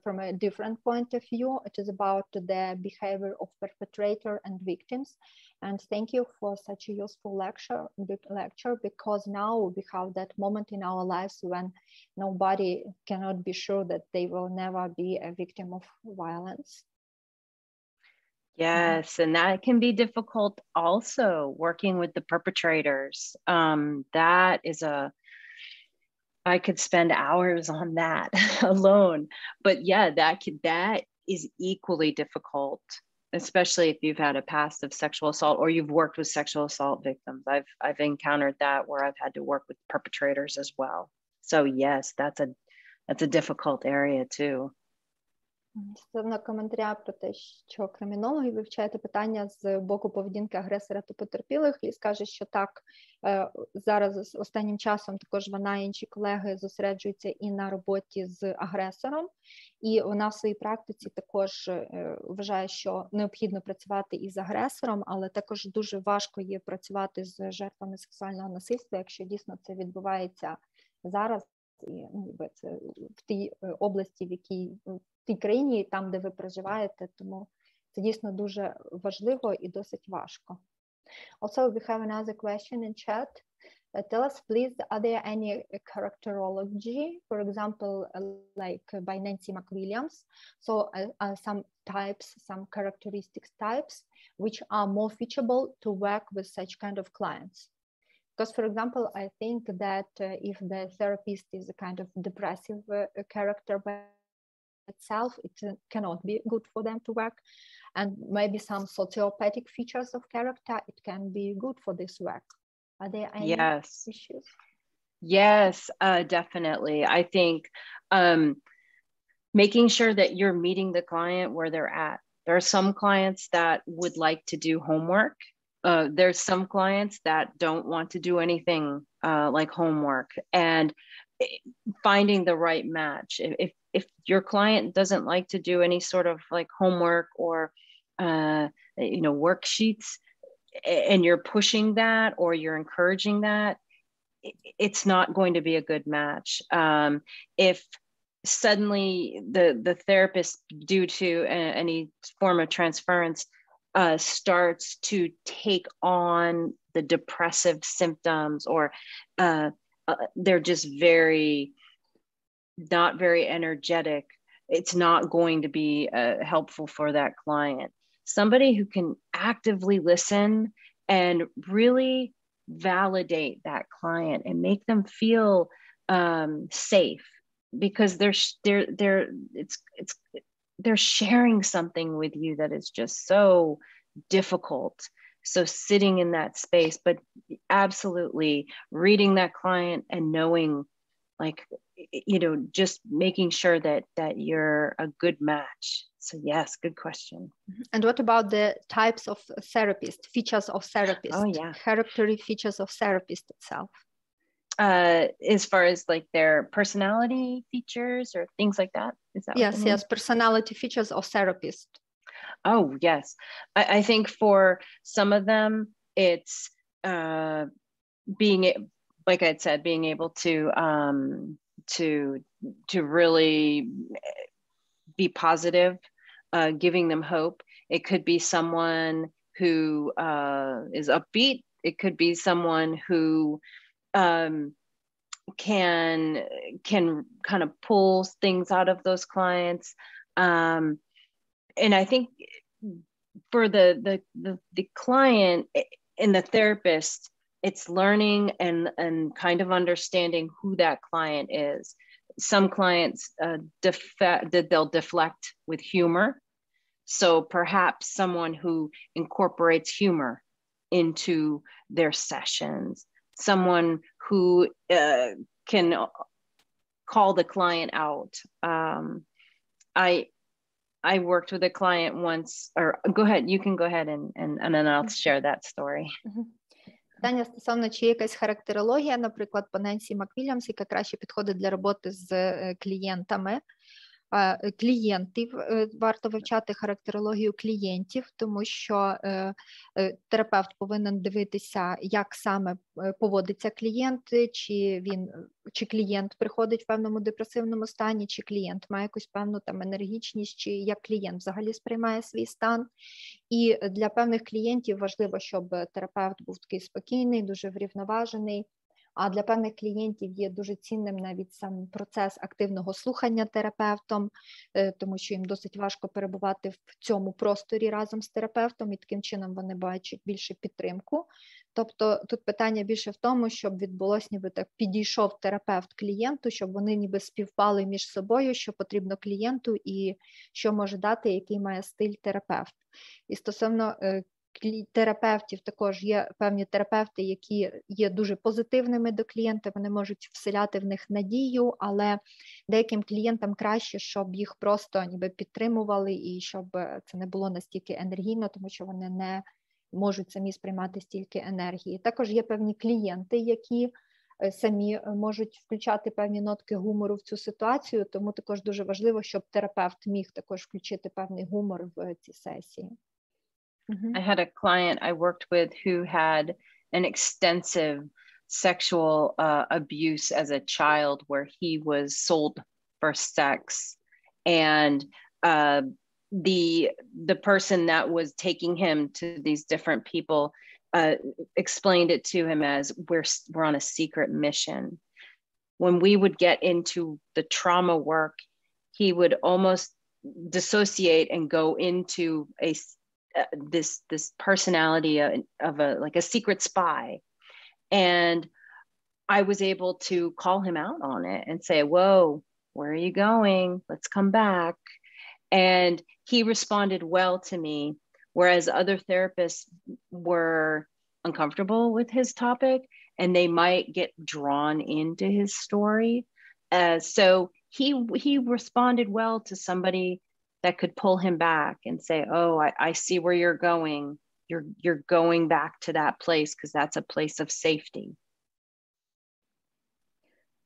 from a different point of view. It is about the behavior of perpetrator and victims. And thank you for such a useful lecture because now we have that moment in our lives when nobody cannot be sure that they will never be a victim of violence. Yes, and that can be difficult also, working with the perpetrators. That is I could spend hours on that alone. But yeah, that is equally difficult, especially if you've had a past of sexual assault or you've worked with sexual assault victims. I've encountered that where I've had to work with perpetrators as well. So yes, that's a difficult area too. Стосовно коментаря про те, що кримінологи вивчають питання з боку поведінки агресора та потерпілих, і скаже, що так, зараз останнім часом також вона і інші колеги зосереджуються і на роботі з агресором, і вона в своїй практиці також вважає, що необхідно працювати із агресором, але також дуже важко є працювати з жертвами сексуального насильства, якщо дійсно це відбувається зараз, і це в тій області, в якій в тій країні, там, де ви проживаєте, тому це дійсно дуже важливо і досить важко. Also, we have another question in chat. Tell us, please, are there any characterology, for example, like by Nancy McWilliams? So some types, some characteristics types, which are more feasible to work with such kind of clients. Because, for example, I think that if the therapist is a kind of depressive character by itself, it cannot be good for them to work, and maybe some sociopathic features of character, it can be good for this work. Are there any issues? Yes, definitely. I think making sure that you're meeting the client where they're at. There are some clients that would like to do homework. There's some clients that don't want to do anything like homework, and finding the right match. If your client doesn't like to do any sort of like homework or worksheets, and you're pushing that or you're encouraging that, it's not going to be a good match. If suddenly the therapist, due to any form of transference, starts to take on the depressive symptoms, or they're just not very energetic, it's not going to be helpful for that client. Somebody who can actively listen and really validate that client and make them feel safe, because they're sharing something with you that is just so difficult. So sitting in that space, but absolutely reading that client and knowing, like, you know, just making sure that you're a good match. So yes, good question. And what about the types of therapist, features of therapist? Oh yeah. Characteristic features of therapist itself. As far as like their personality features or things like that? Is that Yes, what you mean? yes, personality features of therapist. Oh, yes. I think for some of them, it's being, like I said, being able to really be positive, giving them hope. It could be someone who is upbeat. It could be someone who can kind of pull things out of those clients. And I think for the client and the therapist, it's learning and kind of understanding who that client is. Some clients they'll deflect with humor. So perhaps someone who incorporates humor into their sessions, someone who can call the client out. I worked with a client once, or go ahead, you can go ahead and then I'll share that story. Питання стосовно, чи є якась характерологія, наприклад, по Ненсі Маквільямс, яка краще підходить для роботи з клієнтами. Клієнтів, варто вивчати характерологію клієнтів, тому що терапевт повинен дивитися, як саме поводиться клієнт, чи клієнт приходить в певному депресивному стані, чи клієнт має якусь певну там енергічність, чи як клієнт взагалі сприймає свій стан. І для певних клієнтів важливо, щоб терапевт був такий спокійний, дуже врівноважений. А для певних клієнтів є дуже цінним навіть сам процес активного слухання терапевтом, тому що їм досить важко перебувати в цьому просторі разом з терапевтом, і таким чином вони бачать більше підтримку. Тобто тут питання більше в тому, щоб відбулося, ніби так підійшов терапевт клієнту, щоб вони ніби співпали між собою, що потрібно клієнту і що може дати, який має стиль терапевт. І стосовно терапевтів, також є певні терапевти, які є дуже позитивними до клієнта, вони можуть вселяти в них надію, але деяким клієнтам краще, щоб їх просто ніби підтримували і щоб це не було настільки енергійно, тому що вони не можуть самі сприймати стільки енергії. Також є певні клієнти, які самі можуть включати певні нотки гумору в цю ситуацію, тому також дуже важливо, щоб терапевт міг також включити певний гумор в ці сесії. I had a client I worked with who had an extensive sexual abuse as a child, where he was sold for sex, and the person that was taking him to these different people explained it to him as we're on a secret mission. When we would get into the trauma work, he would almost dissociate and go into this personality of a secret spy. And I was able to call him out on it and say, whoa, where are you going? Let's come back. And he responded well to me, whereas other therapists were uncomfortable with his topic and they might get drawn into his story. So he responded well to somebody that could pull him back and say, oh, I see where you're going. You're going back to that place because that's a place of safety.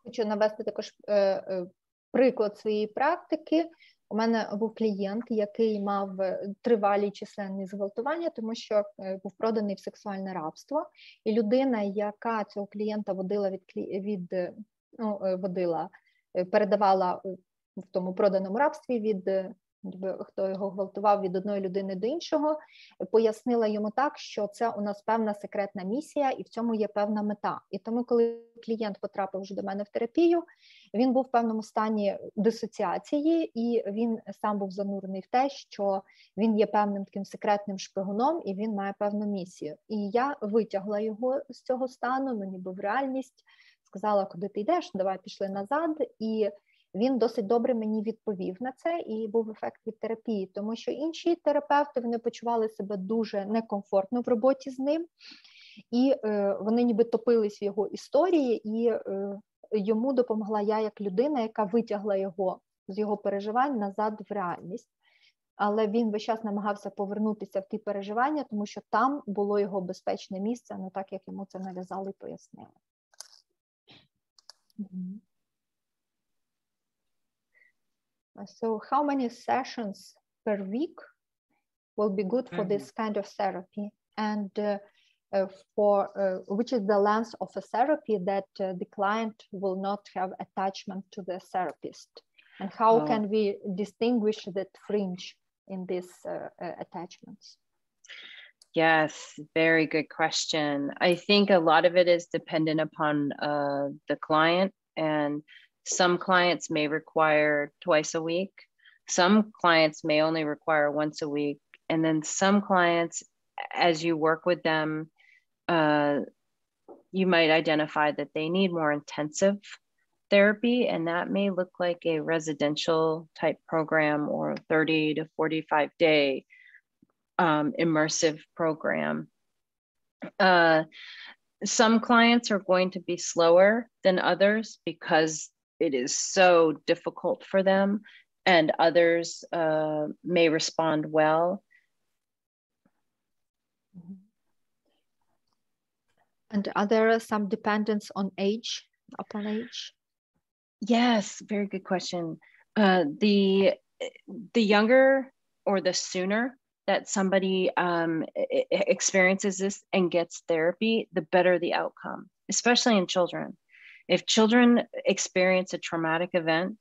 Хочу навести також приклад своєї практики. У мене був клієнт, який мав тривалі численні зґвалтування, тому що був проданий в сексуальне рабство. І людина, яка цього клієнта передавала в тому проданому рабстві від хто його гвалтував від одної людини до іншого, пояснила йому так, що це у нас певна секретна місія і в цьому є певна мета. І тому, коли клієнт потрапив вже до мене в терапію, він був в певному стані дисоціації, і він сам був занурений в те, що він є певним таким секретним шпигуном, і він має певну місію. І я витягла його з цього стану, ну ніби в реальність, сказала, куди ти йдеш, давай пішли назад, і він досить добре мені відповів на це, і був ефект від терапії, тому що інші терапевти, вони почували себе дуже некомфортно в роботі з ним, і вони ніби топились в його історії, і йому допомогла я як людина, яка витягла його з його переживань назад в реальність. Але він весь час намагався повернутися в ті переживання, тому що там було його безпечне місце, не так, як йому це нав'язали і пояснили. So how many sessions per week will be good for this kind of therapy? And which is the length of a therapy that the client will not have attachment to the therapist? And how can we distinguish that fringe in these attachments? Yes, very good question. I think a lot of it is dependent upon the client, and some clients may require twice a week. Some clients may only require once a week. And then some clients, as you work with them, you might identify that they need more intensive therapy, and that may look like a residential type program or 30 to 45 day immersive program. Some clients are going to be slower than others because it is so difficult for them, and others may respond well. And are there some dependence on age, upon age? Yes, very good question. The younger or the sooner that somebody experiences this and gets therapy, the better the outcome, especially in children. If children experience a traumatic event,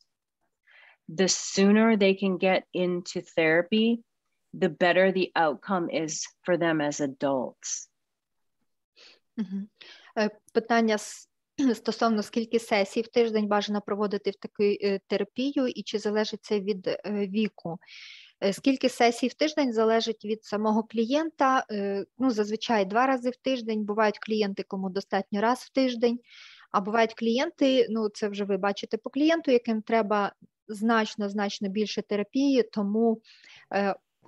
the sooner they can get into therapy, the better the outcome is for them as adults. Питання стосовно скільки сесій в тиждень бажано проводити в таку терапію і чи залежить це від віку. Скільки сесій в тиждень залежить від самого клієнта, ну, зазвичай 2 рази в тиждень, бувають клієнти, кому достатньо раз в тиждень, а бувають клієнти, ну це вже ви бачите по клієнту, яким треба значно більше терапії, тому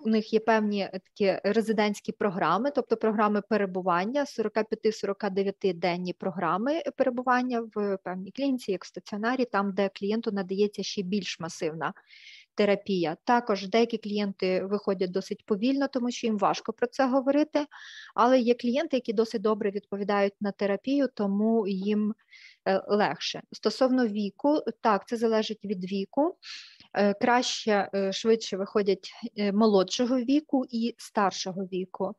у них є певні такі резидентські програми, тобто програми перебування, 45-49 денні програми перебування в певній клініці, як в стаціонарі, там, де клієнту надається ще більш масивна терапія. Також деякі клієнти виходять досить повільно, тому що їм важко про це говорити, але є клієнти, які досить добре відповідають на терапію, тому їм легше. Стосовно віку, так, це залежить від віку. Краще, швидше виходять молодшого віку і старшого віку.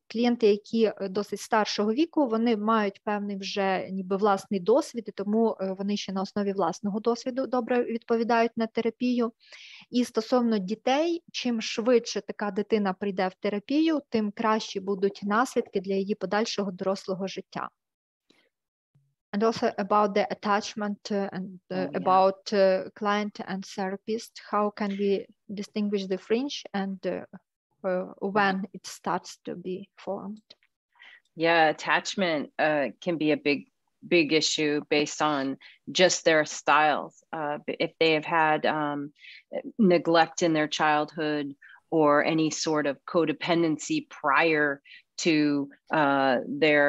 Клієнти, які досить старшого віку, вони мають певний вже ніби власний досвід, і тому вони ще на основі власного досвіду добре відповідають на терапію. І стосовно дітей, чим швидше така дитина прийде в терапію, тим кращі будуть наслідки для її подальшого дорослого життя. And also about the attachment and about client and therapist, how can we distinguish the fringe and when it starts to be formed? Yeah, attachment can be a big issue based on just their styles. If they have had neglect in their childhood or any sort of codependency prior to their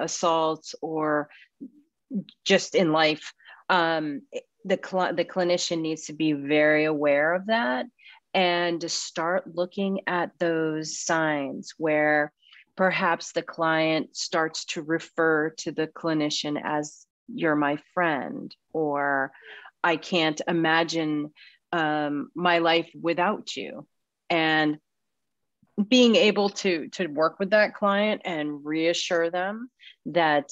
assaults or just in life, the clinician needs to be very aware of that and to start looking at those signs where perhaps the client starts to refer to the clinician as "you're my friend," or "I can't imagine my life without you." And being able to work with that client and reassure them that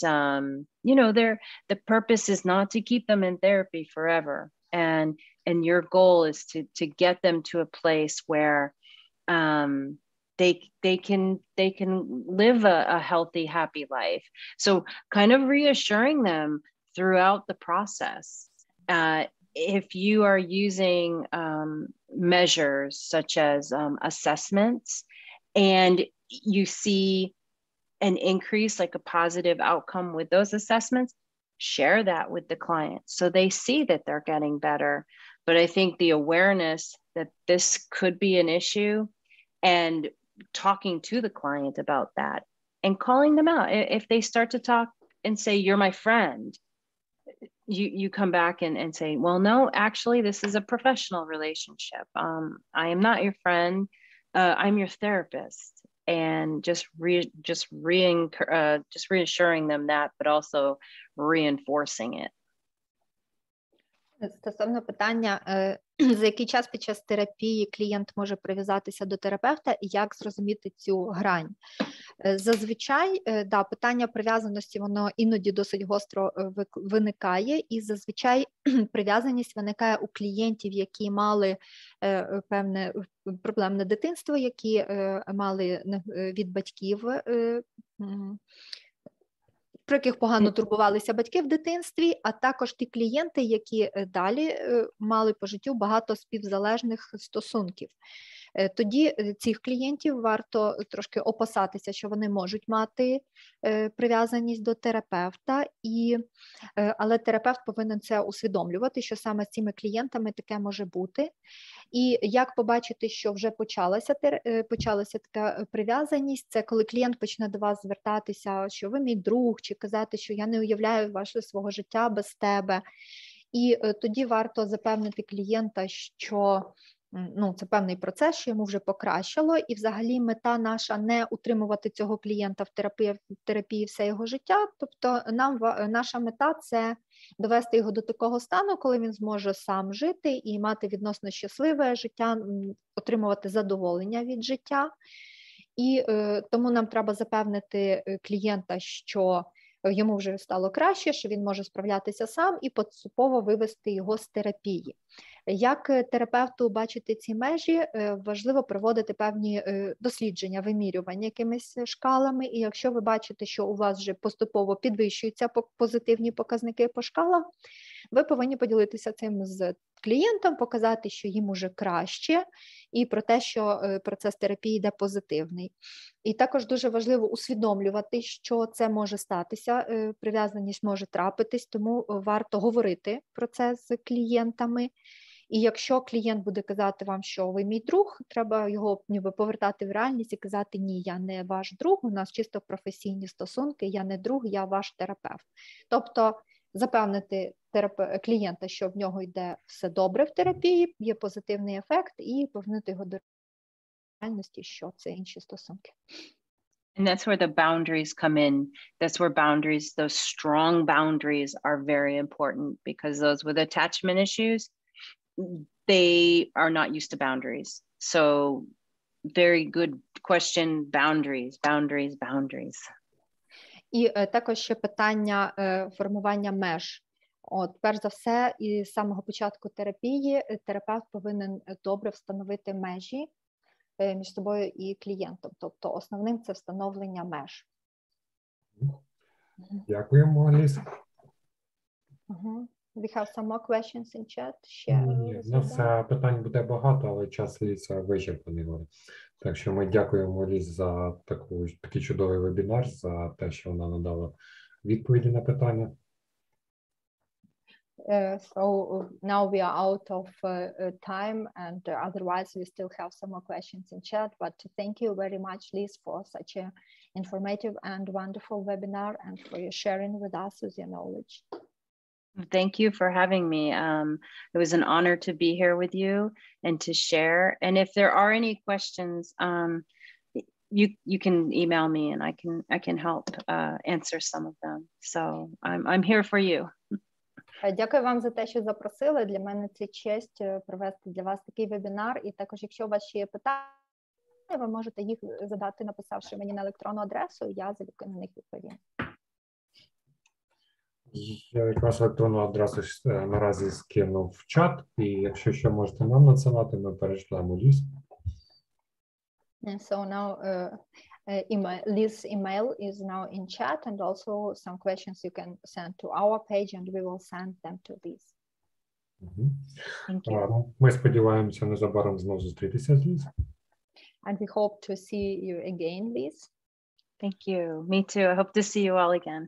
you know, the purpose is not to keep them in therapy forever, and and your goal is to get them to a place where they can live a healthy, happy life. So kind of reassuring them throughout the process. If you are using measures such as assessments, and you see an increase, like a positive outcome with those assessments, share that with the client so they see that they're getting better. But I think the awareness that this could be an issue, and talking to the client about that and calling them out. If they start to talk and say, you're my friend, you come back and say, well, no, actually, this is a professional relationship. I am not your friend. I'm your therapist. And just reassuring them that, but also reinforcing it. Стосовно питання, за який час під час терапії клієнт може прив'язатися до терапевта і як зрозуміти цю грань. Зазвичай, да, питання прив'язаності, воно іноді досить гостро виникає, і зазвичай прив'язаність виникає у клієнтів, які мали певне проблемне дитинство, які мали від батьків, про яких погано турбувалися батьки в дитинстві, а також ті клієнти, які далі мали по життю багато співзалежних стосунків. Тоді цих клієнтів варто трошки опасатися, що вони можуть мати прив'язаність до терапевта, але терапевт повинен це усвідомлювати, що саме з цими клієнтами таке може бути. І як побачити, що вже почалася така прив'язаність, це коли клієнт почне до вас звертатися, що ви мій друг, чи казати, що я не уявляю свого життя без тебе. І тоді варто запевнити клієнта, що це певний процес, що йому вже покращило, і взагалі мета наша не утримувати цього клієнта в терапії все його життя, тобто наша мета – це довести його до такого стану, коли він зможе сам жити і мати відносно щасливе життя, отримувати задоволення від життя. І тому нам треба запевнити клієнта, що йому вже стало краще, що він може справлятися сам, і поступово вивести його з терапії. Як терапевту бачити ці межі, важливо проводити певні дослідження, вимірювання якимись шкалами, і якщо ви бачите, що у вас вже поступово підвищуються позитивні показники по шкалах, ви повинні поділитися цим з клієнтом, показати, що їм уже краще, і про те, що процес терапії йде позитивний. І також дуже важливо усвідомлювати, що це може статися, прив'язаність може трапитись, тому варто говорити про це з клієнтами. І якщо клієнт буде казати вам, що ви мій друг, треба його ніби повертати в реальність і казати, ні, я не ваш друг, у нас чисто професійні стосунки, я не друг, я ваш терапевт. Тобто запевнити клієнта, що в нього йде все добре в терапії, є позитивний ефект, і повернути його до реальності, що це інші стосунки. And that's where the boundaries come in. That's where boundaries, those strong boundaries are very important, because those with attachment issues, they are not used to boundaries. So very good question, boundaries. І також ще питання формування меж. Перш за все, і з самого початку терапії терапевт повинен добре встановити межі між собою і клієнтом. Тобто основним це встановлення меж. Дякуємо, Аліс. We have some more questions in chat. У нас питань буде багато, але час Ліса вичерпаний. Так що ми дякуємо Ліс за такий чудовий вебінар, за те, що вона надала відповіді на питання. So now we are out of time, and otherwise we still have some more questions in chat, but thank you very much, Liz, for such an informative and wonderful webinar and for your sharing with us with your knowledge. Thank you for having me. It was an honor to be here with you and to share. And if there are any questions, you can email me and I can help answer some of them. So I'm here for you. Дякую вам за те, що запросили. Для мене це честь провести для вас такий вебінар. І також, якщо у вас ще є питання, ви можете їх задати, написавши мені на електронну адресу, і я залюбки на них відповім. Я якраз електронну адресу наразі скинув в чат, і якщо що можете нам надсилати, ми перейшлемо Ліз. And so now Liz's email is now in chat, and also some questions you can send to our page, and we will send them to Liz. Thank you. Ми сподіваємося незабаром знову зустрітися з Ліз. And we hope to see you again, Liz. Thank you. Me too. I hope to see you all again.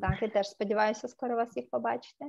Так, я теж сподіваюся скоро вас всіх побачити.